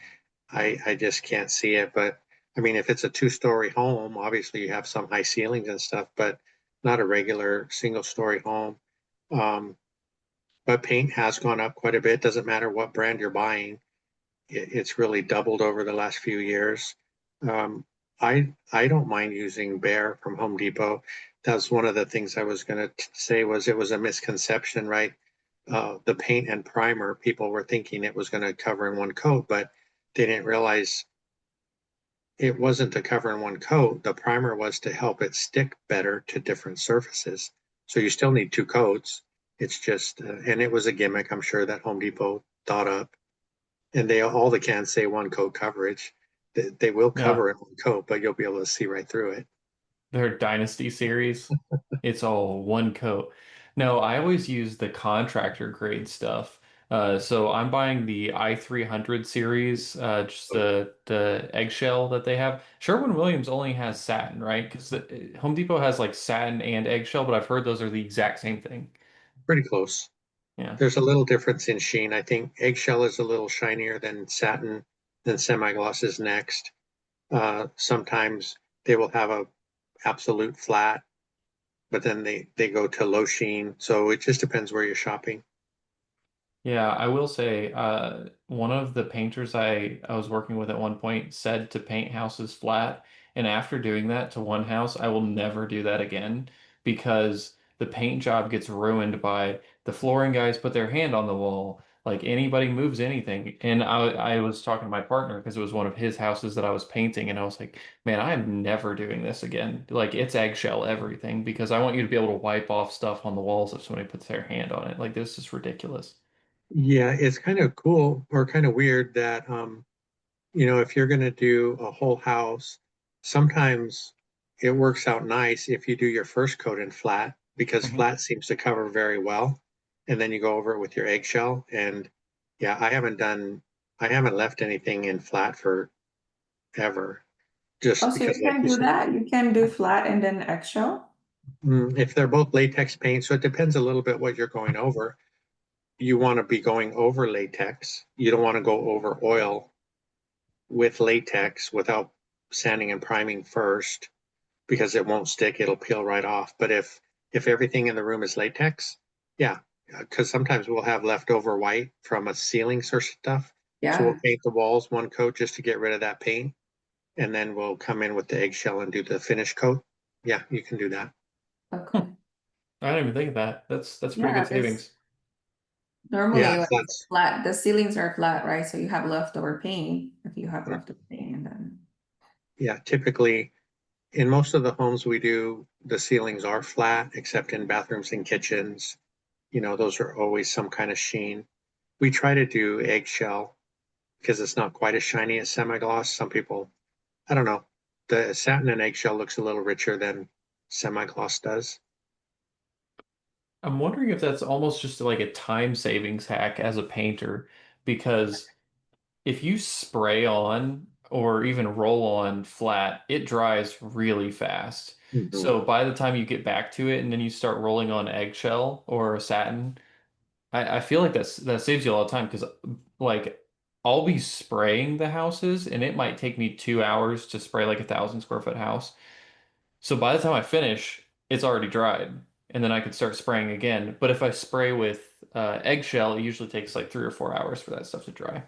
I just can't see it. But I mean, if it's a 2-story home, obviously you have some high ceilings and stuff, but not a regular single-story home. But paint has gone up quite a bit. Doesn't matter what brand you're buying. It's really doubled over the last few years. Um, I don't mind using Behr from Home Depot. That's one of the things I was going to say was it was a misconception, right? The paint and primer, people were thinking it was going to cover in one coat, but they didn't realize it wasn't to cover in one coat. The primer was to help it stick better to different surfaces. So you still need 2 coats. It's just, and it was a gimmick, I'm sure, that Home Depot thought up. And all the cans say 1 coat coverage. They will Yeah. cover it 1 coat, but you'll be able to see right through it. Their Dynasty series, it's all one coat. No, I always use the contractor grade stuff. So I'm buying the i300 series, just the eggshell that they have. Sherwin-Williams only has satin, right? Because Home Depot has like satin and eggshell, but I've heard those are the exact same thing. Pretty close. Yeah. There's a little difference in sheen. I think eggshell is a little shinier than satin, then semi-gloss is next. Sometimes they will have a absolute flat, but then they go to low sheen. So it just depends where you're shopping. Yeah, I will say, one of the painters I was working with at one point said to paint houses flat, and after doing that to one house, I will never do that again because the paint job gets ruined by the flooring guys put their hand on the wall, like anybody moves anything. And I was talking to my partner because it was one of his houses that I was painting, and I was like, man, I am never doing this again. Like it's eggshell everything because I want you to be able to wipe off stuff on the walls if somebody puts their hand on it. Like this is ridiculous. Yeah, it's kind of cool or kind of weird that if you're going to do a whole house, sometimes it works out nice if you do your first coat in flat because Mhm. flat seems to cover very well. And then you go over it with your eggshell. And yeah, I haven't left anything in flat for ever. Oh, Just so you because, like can you do said, that? You can do flat and then eggshell? if they're both latex paint, so it depends a little bit what you're going over. You want to be going over latex. You don't want to go over oil with latex without sanding and priming first because it won't stick, it'll peel right off. But if everything in the room is latex, yeah, because sometimes we'll have leftover white from a ceiling or stuff. So we'll Yeah. paint the walls 1 coat just to get rid of that paint, and then we'll come in with the eggshell and do the finish coat. Yeah, you can do that. Huh. Okay. I didn't even think of that. That's pretty Yeah, good because savings. normally Yeah, when it's that's flat, the ceilings are flat, right? So you have leftover paint if you have leftover paint and then yeah. Typically, in most of the homes we do, the ceilings are flat, except in bathrooms and kitchens. Those are always some kind of sheen. We try to do eggshell because it's not quite as shiny as semi-gloss. Some people, I don't know, the satin and eggshell looks a little richer than semi-gloss does. I'm wondering if that's almost just like a time savings hack as a painter, because if you spray on or even roll on flat, it dries really fast. Mhm. So by the time you get back to it and then you start rolling on eggshell or satin, I feel like that saves you a lot of time because like I'll be spraying the houses and it might take me 2 hours to spray like 1,000 square foot house. So by the time I finish, it's already dried, and then I could start spraying again. But if I spray with eggshell, it usually takes like 3 or 4 hours for that stuff to dry.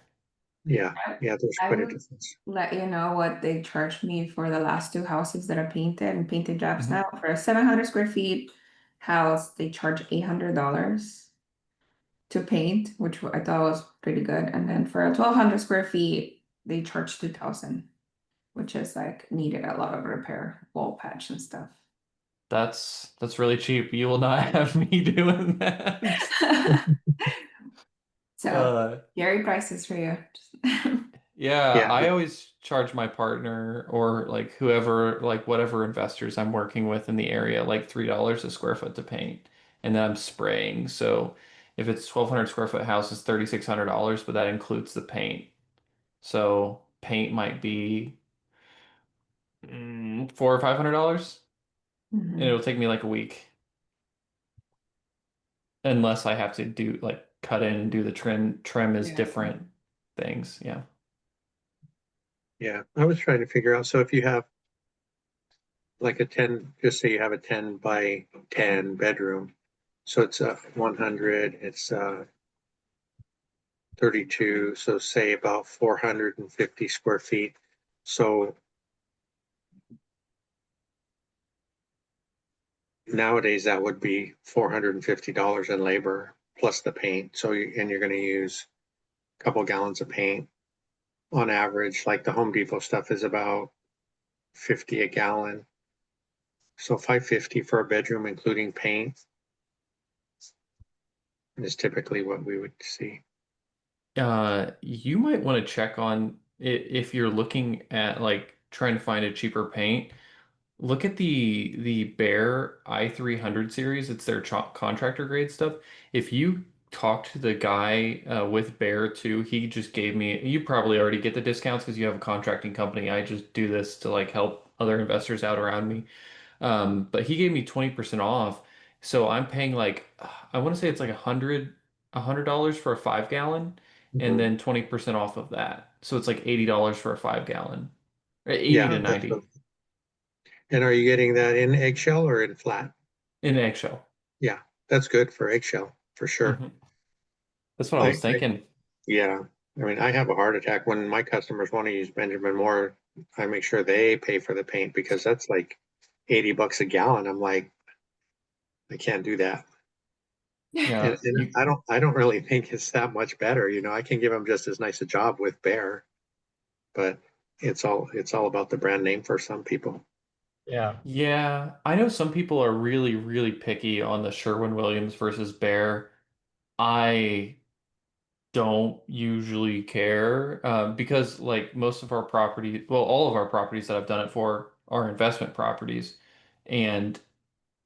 Yeah, I yeah, there's I quite a would difference. let you know what they charged me for the last two houses that are painted and painted jobs Mhm. now. For a 700 square feet house, they charge $800 to paint, which I thought was pretty good. And then for 1,200 square feet, they charge 2,000, which is like needed a lot of repair, wall patch and stuff. That's really cheap. You will not have me doing that. So Uh, Gary prices for you. yeah, Yeah, I always charge my partner or like whoever, like whatever investors I'm working with in the area, like $3 a square foot to paint. And then I'm spraying. So if it's 1,200 square foot house, it's $3,600, but that includes the paint. So paint might be $400 or $500, and Mhm. it'll take me like a week. Unless I have to do like cut in and do the trim. Trim is Yeah. different things. Yeah. yeah. I was trying to figure out, so if you have like a 10, just say you have a 10 by 10 bedroom, so it's a 100, it's 32, so say about 450 square feet. So nowadays that would be $450 in labor plus the paint. So and you're going to use a couple gallons of paint on average. Like the Home Depot stuff is about 50 a gallon. So 550 for a bedroom, including paint, is typically what we would see. You might want to check on it if you're looking at like trying to find a cheaper paint. Look at the Behr i300 series. It's their contractor grade stuff. If you talk to the guy with Behr too, he just gave me. You probably already get the discounts because you have a contracting company. I just do this to like help other investors out around me. But he gave me 20% off. So I'm paying like I want to say it's like $100 for a 5 gallon, and Mhm. then 20% off of that. So it's like $80 for a 5 gallon. 80 Yeah, to 90 and are you getting that in eggshell or in flat? in eggshell. Yeah, that's good for eggshell for sure. Hmm. That's what I I, was I thinking. yeah, I mean, I have a heart attack when my customers want to use Benjamin Moore. I make sure they pay for the paint because that's like $80 a gallon. I'm like, I can't do that. Yeah, And you I don't really think it's that much better. You know, I can give them just as nice a job with Behr, but it's all about the brand name for some people. Yeah. yeah, I know some people are really, really picky on the Sherwin-Williams versus Behr. I don't usually care because like most of our property, well, all of our properties that I've done it for are investment properties, and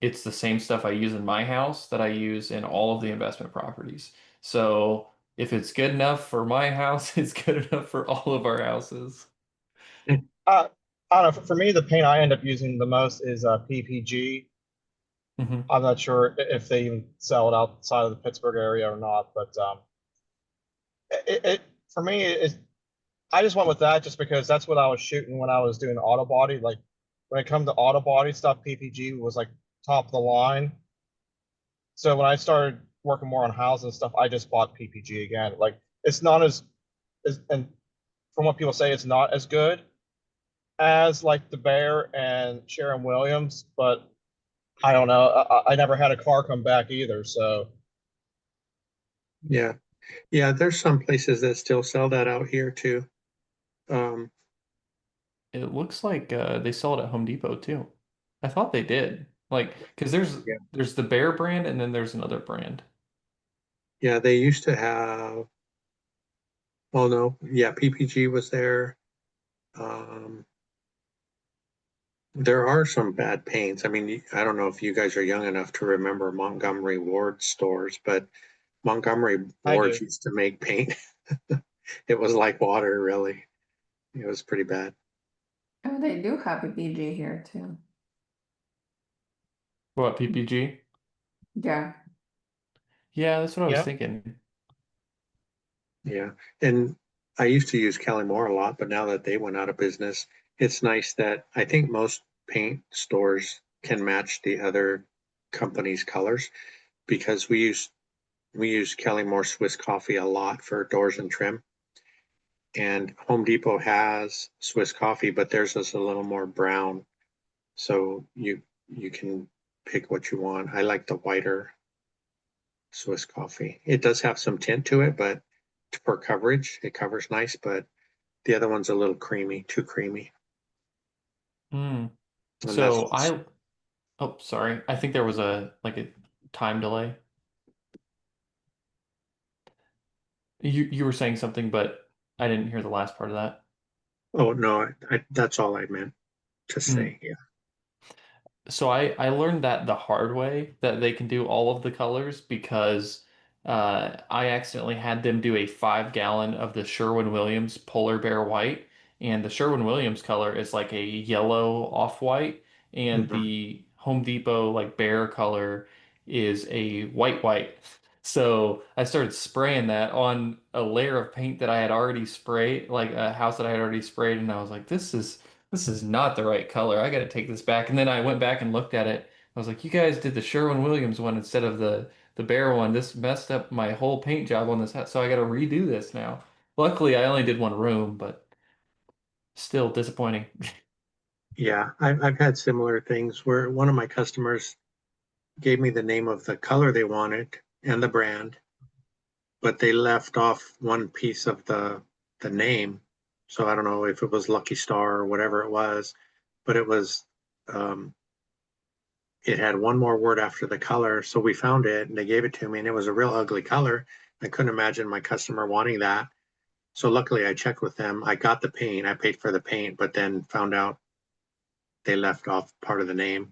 it's the same stuff I use in my house that I use in all of the investment properties. So if it's good enough for my house, it's good enough for all of our houses. Uh, I don't know. For me, the paint I end up using the most is PPG. Hmm. I'm not sure if they even sell it outside of the Pittsburgh area or not, but it for me, I just went with that just because that's what I was shooting when I was doing auto body. Like when it comes to auto body stuff, PPG was like top of the line. So when I started working more on houses and stuff, I just bought PPG again. Like it's not as and from what people say, it's not as good as like the Behr and Sharon Williams, but I don't know. I never had a car come back either, so Yeah. Yeah, there's some places that still sell that out here too. Um, It looks like they sell it at Home Depot too. I thought they did. Like, because yeah. there's the Bear brand and then there's another brand. Yeah, they used to have, oh no, yeah, PPG was there. Um, there are some bad paints. I mean, I don't know if you guys are young enough to remember Montgomery Ward stores, but Montgomery I Ward do. used to make paint. It was like water, really. It was pretty bad. Oh, they do have a BG here too. What, PPG? Yeah. Yeah, that's what I was Yeah. thinking. Yeah. And I used to use Kelly Moore a lot, but now that they went out of business, it's nice that I think most paint stores can match the other company's colors because we use Kelly Moore Swiss Coffee a lot for doors and trim. And Home Depot has Swiss Coffee, but theirs is a little more brown. So you can pick what you want. I like the whiter Swiss coffee. It does have some tint to it, but for coverage, it covers nice, but the other one's a little creamy, too creamy. Mm. And that's So oh, sorry. I think there was a time delay. You were saying something, but I didn't hear the last part of that. oh no, that's all I meant to Mm. say. Yeah. So I learned that the hard way that they can do all of the colors because I accidentally had them do a 5 gallon of the Sherwin-Williams Polar Bear White, and the Sherwin-Williams color is like a yellow off-white, and Mhm. the Home Depot like bear color is a white. So I started spraying that on a layer of paint that I had already sprayed, like a house that I had already sprayed, and I was like, this is not the right color. I got to take this back. And then I went back and looked at it. I was like, you guys did the Sherwin-Williams one instead of the Bear one. This messed up my whole paint job on this house, so I got to redo this now. Luckily, I only did one room, but still disappointing. Yeah, I've had similar things where one of my customers gave me the name of the color they wanted and the brand, but they left off one piece of the name. So I don't know if it was Lucky Star or whatever it was, but um, it had one more word after the color. So we found it and they gave it to me, and it was a real ugly color. I couldn't imagine my customer wanting that. So luckily I checked with them. I got the paint, I paid for the paint, but then found out they left off part of the name,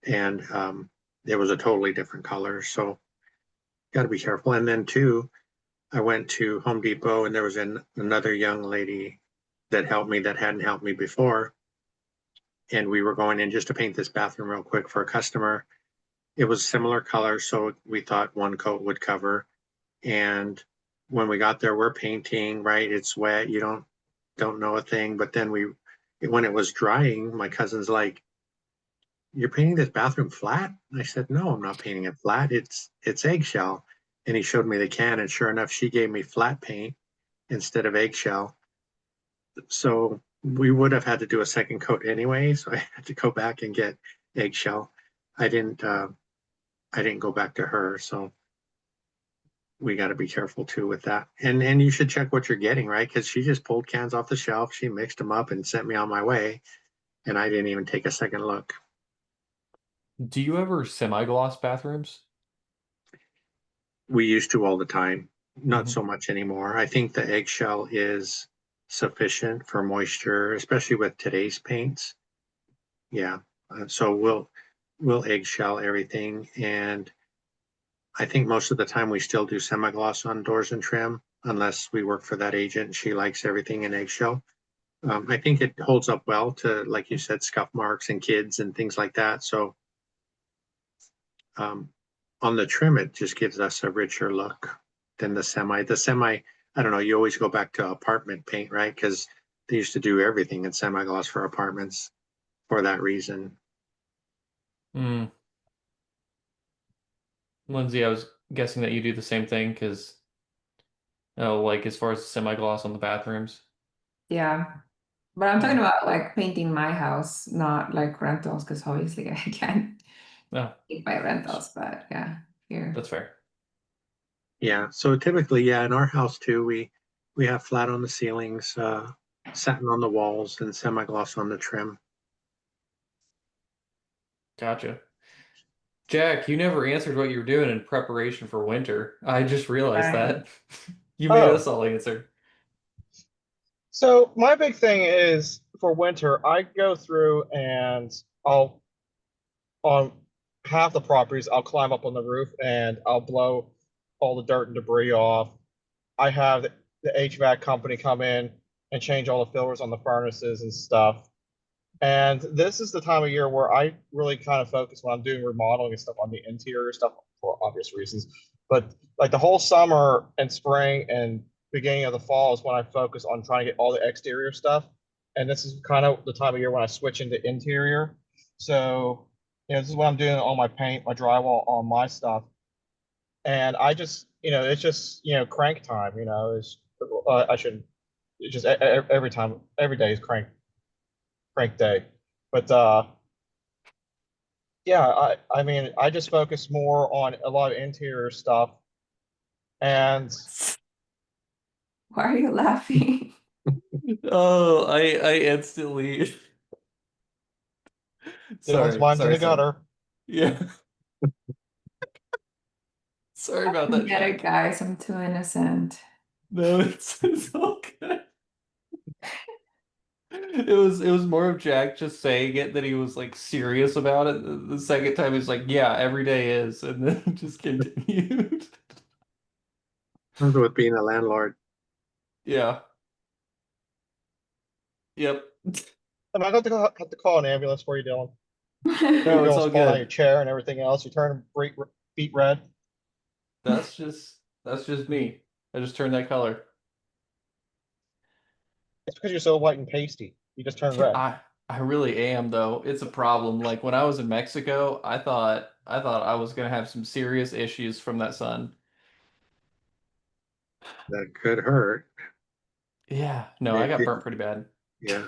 and it was a totally different color. So got to be careful. And then too, I went to Home Depot and there was another young lady that helped me that hadn't helped me before. And we were going in just to paint this bathroom real quick for a customer. It was similar color, so we thought one coat would cover. And when we got there, we're painting, right? It's wet, you don't know a thing. But then when it was drying, my cousin's like, "You're painting this bathroom flat?" I said, "No, I'm not painting it flat. It's eggshell." And he showed me the can, and sure enough, she gave me flat paint instead of eggshell. So we would have had to do a second coat anyway. So I had to go back and get eggshell. I didn't. I didn't go back to her. So we got to be careful too with that. And you should check what you're getting, right? Because she just pulled cans off the shelf, she mixed them up and sent me on my way, and I didn't even take a second look. Do you ever semi-gloss bathrooms? We used to all the time, not Hmm. so much anymore. I think the eggshell is sufficient for moisture, especially with today's paints. Yeah. So we'll eggshell everything, and I think most of the time we still do semi-gloss on doors and trim, unless we work for that agent and she likes everything in eggshell. I think it holds up well to, like you said, scuff marks and kids and things like that. So um, on the trim, it just gives us a richer look than the semi. The semi, I don't know, you always go back to apartment paint, right? Because they used to do everything in semi-gloss for apartments for that reason. Mm. Lindsay, I was guessing that you do the same thing because, oh, like as far as semi-gloss on the bathrooms. Yeah. But I'm talking Oh, about like painting my house, not like rentals, because obviously I can't no, keep my rentals, but yeah, here. that's fair. Yeah. So typically, yeah, in our house too, we have flat on the ceilings, satin on the walls, and semi-gloss on the trim. Gotcha. Jack, you never answered what you were doing in preparation for winter. I just realized Right. that. You made Oh, us all answer. so my big thing is for winter, I go through and I'll on half the properties, I'll climb up on the roof and I'll blow all the dirt and debris off. I have the HVAC company come in and change all the filters on the furnaces and stuff. And this is the time of year where I really kind of focus when I'm doing remodeling and stuff on the interior stuff for obvious reasons. But like the whole summer and spring and beginning of the fall is when I focus on trying to get all the exterior stuff. And this is kind of the time of year when I switch into interior. So, this is what I'm doing on my paint, my drywall, on my stuff. And I just, it's just, crank time, I should, it's just every time, every day is crank day. But Yeah, I mean, I just focus more on a lot of interior stuff. And Why are you laughing? Oh, I instantly. Dylan's mind's in the Sorry. gutter. Yeah. Sorry about that, Get it, Jack. guys. I'm too innocent. No, it's all good. It was more of Jack just saying it that he was like serious about it. The second time he's like, yeah, every day is, and then just continued. Comes with being a landlord. Yeah. Yep. I'm not going to have to call an ambulance for you, Dylan. No, You it's almost all fall out of your good. chair and everything else. You turn beet red. That's just me. I just turned that color. It's because you're so white and pasty. You just turn red. I really am though. It's a problem. Like when I was in Mexico, I thought I was gonna have some serious issues from that sun. That could hurt. Yeah. No, I got burnt pretty bad. Yeah.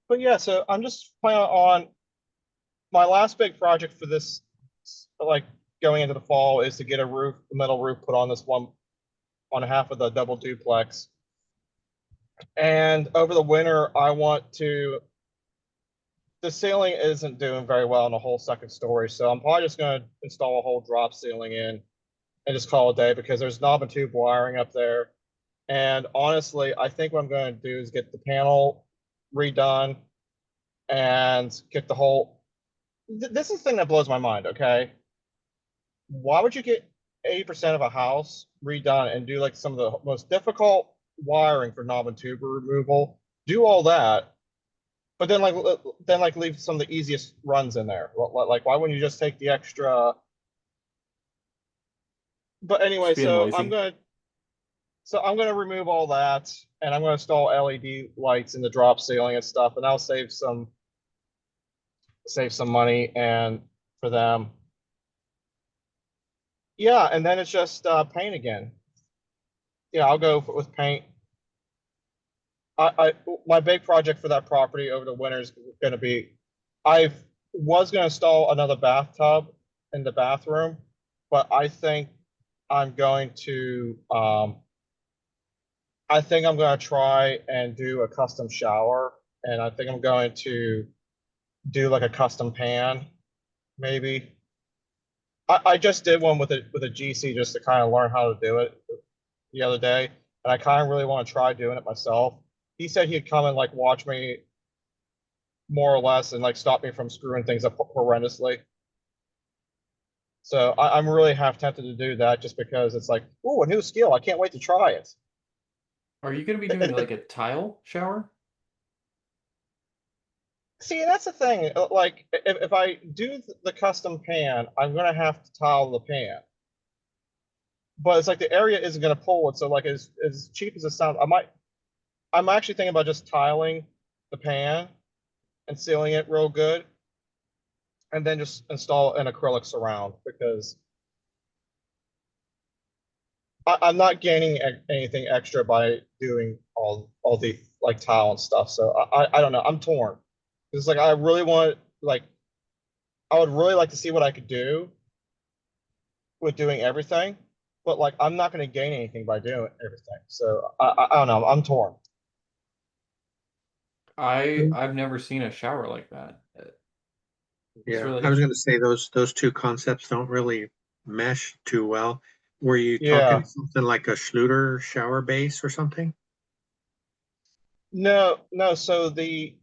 But yeah, so I'm just planning on my last big project for this, like going into the fall, is to get a metal roof put on this one, on half of the double duplex. And over the winter, I want to. The ceiling isn't doing very well in the whole second story, so I'm probably just going to install a whole drop ceiling in and just call it a day because there's knob and tube wiring up there. And honestly, I think what I'm going to do is get the panel redone and get the whole. This is the thing that blows my mind. Okay, why would you get 80% of a house redone and do like some of the most difficult wiring for knob and tube removal? Do all that, but then leave some of the easiest runs in there. Like why wouldn't you just take the extra? But anyway, Just being lazy. so I'm gonna remove all that and I'm gonna install LED lights in the drop ceiling and stuff, and I'll save some money and for them. Yeah, and then it's just paint again. Yeah, I'll go with paint. My big project for that property over the winter is going to be, I was going to install another bathtub in the bathroom, but I'm going to, I think I'm going to try and do a custom shower, and I think I'm going to do like a custom pan, maybe. I just did one with a GC just to kind of learn how to do it the other day, and I kind of really want to try doing it myself. He said he'd come and like watch me more or less and like stop me from screwing things up horrendously. So I'm really half tempted to do that just because it's like, oh, a new skill. I can't wait to try it. Are you gonna be doing like a tile shower? See, that's the thing. Like, if I do the custom pan, I'm gonna have to tile the pan. But it's like the area isn't gonna pull it. So like as cheap as it sounds, I'm actually thinking about just tiling the pan and sealing it real good, and then just install an acrylic surround because I'm not gaining anything extra by doing all the like tile and stuff. So I don't know. I'm torn. It's like I really want like I would really like to see what I could do with doing everything, but like I'm not going to gain anything by doing everything. So I don't know. I'm torn. I've never seen a shower like that. It's Yeah. really I was going to interesting. say those two concepts don't really mesh too well. Were you talking Yeah. something like a Schluter shower base or something? No, no. So the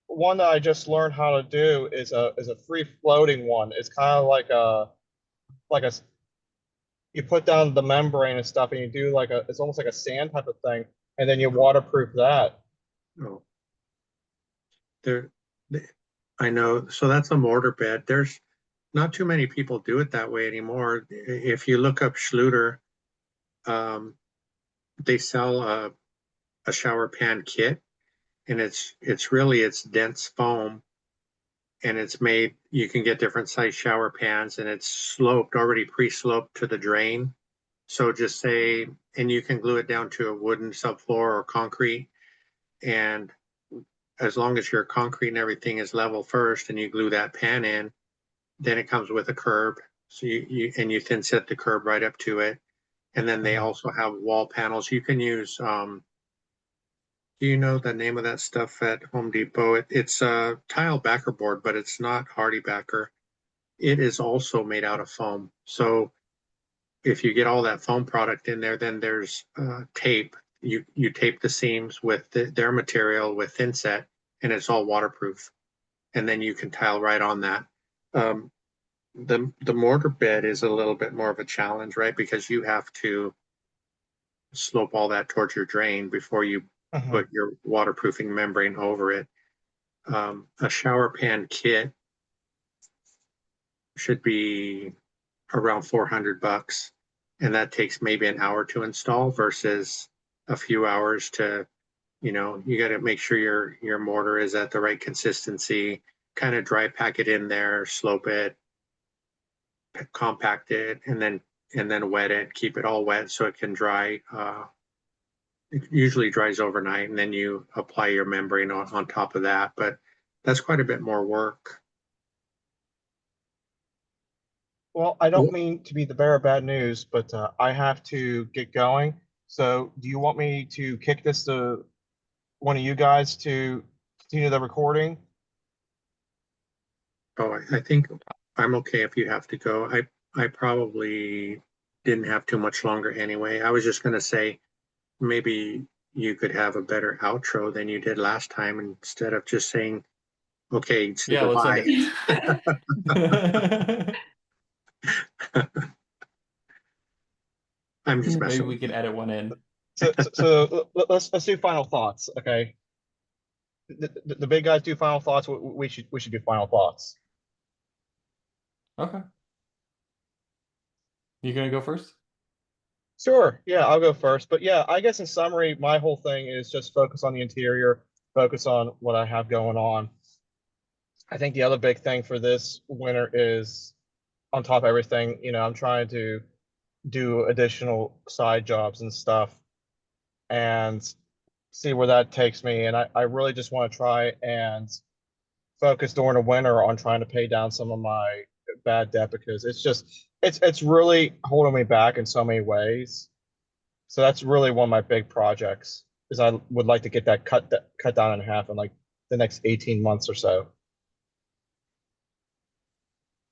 one that I just learned how to do is a free floating one. It's kind of like a you put down the membrane and stuff, and you do like a it's almost like a sand type of thing, and then you waterproof that. Oh, there, I know. So that's a mortar bed. There's not too many people do it that way anymore. If you look up Schluter, um, they sell a shower pan kit, and it's dense foam, and it's made. You can get different size shower pans, and it's sloped already pre-sloped to the drain. So just say, and you can glue it down to a wooden subfloor or concrete, and as long as your concrete and everything is level first and you glue that pan in, then it comes with a curb. So you thin set the curb right up to it. And then they also have wall panels. You can use, do you know the name of that stuff at Home Depot? It's a tile backer board, but it's not hardy backer. It is also made out of foam. So if you get all that foam product in there, then there's tape. You tape the seams with their material with thin set, and it's all waterproof. And then you can tile right on that. The mortar bed is a little bit more of a challenge, right? Because you have to slope all that towards your drain before you put your waterproofing membrane over it. A shower pan kit should be around $400, and that takes maybe an hour to install versus a few hours to, you got to make sure your mortar is at the right consistency, kind of dry pack it in there, slope it, compact it, and then wet it, keep it all wet so it can dry. It usually dries overnight, and then you apply your membrane on top of that, but that's quite a bit more work. Well, I don't mean to be the bearer of bad news, but I have to get going. So do you want me to kick this to one of you guys to continue the recording? Oh, I think I'm okay if you have to go. I probably didn't have too much longer anyway. I was just going to say maybe you could have a better outro than you did last time instead of just saying, okay, say Yeah, let's goodbye. end it. I'm just Maybe messing we with can you. edit one in. So let's do final thoughts, okay? The big guys do final thoughts. We should do final thoughts. Okay. You gonna go first? Sure. Yeah, I'll go first. But yeah, I guess in summary, my whole thing is just focus on the interior, focus on what I have going on. I think the other big thing for this winter is on top of everything, I'm trying to do additional side jobs and stuff and see where that takes me. And I really just want to try and focus during the winter on trying to pay down some of my bad debt because it's really holding me back in so many ways. So that's really one of my big projects is I would like to get that cut down in half in like the next 18 months or so.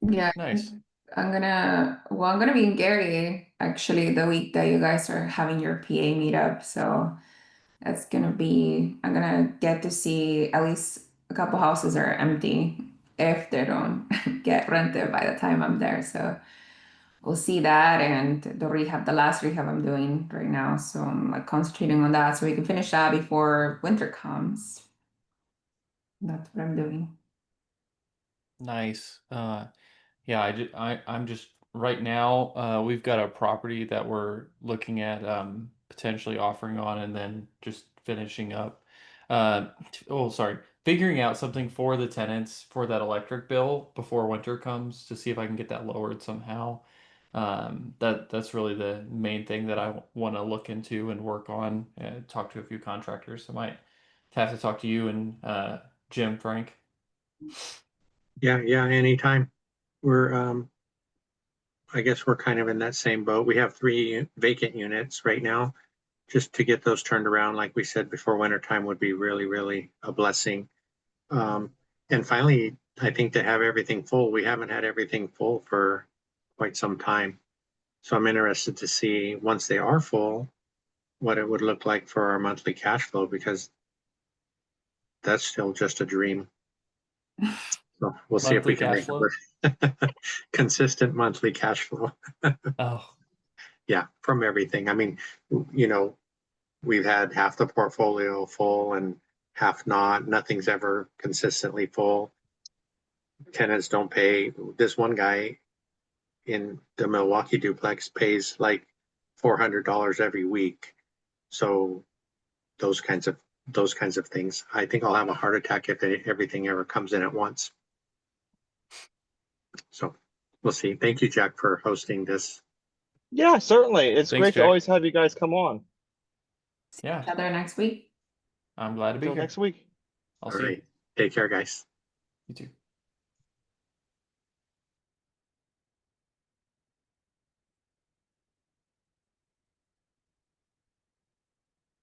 Yeah, Nice. I'm gonna be in Gary actually the week that you guys are having your PA meetup. So I'm gonna get to see at least a couple houses are empty if they don't get rented by the time I'm there. So we'll see that and the last rehab I'm doing right now. So I'm like concentrating on that so we can finish that before winter comes. That's what I'm doing. Nice. Yeah, I'm just right now, we've got a property that we're looking at potentially offering on and then just finishing up. Sorry, figuring out something for the tenants for that electric bill before winter comes to see if I can get that lowered somehow. That's really the main thing that I want to look into and work on and talk to a few contractors. I might have to talk to you and Jim, Frank. Yeah, anytime. We're I guess we're kind of in that same boat. We have 3 vacant units right now. Just to get those turned around, like we said before, wintertime would be really, really a blessing. And finally, I think to have everything full, we haven't had everything full for quite some time. So I'm interested to see once they are full, what it would look like for our monthly cash flow, because that's still just a dream. So we'll see if we Monthly can cash make it flow? work. Consistent monthly cash flow. Oh, Yeah, from everything. I mean, we've had half the portfolio full and half not. Nothing's ever consistently full. Tenants don't pay. This one guy in the Milwaukee duplex pays like $400 every week. So those kinds of things. I think I'll have a heart attack if everything ever comes in at once. So we'll see. Thank you, Jack, for hosting this. Yeah, certainly. It's thanks, great to Jack. always have you guys come on. Yeah, Each other next week. I'm glad to be Until here. next week. I'll All see right. you. Take care, guys. You too.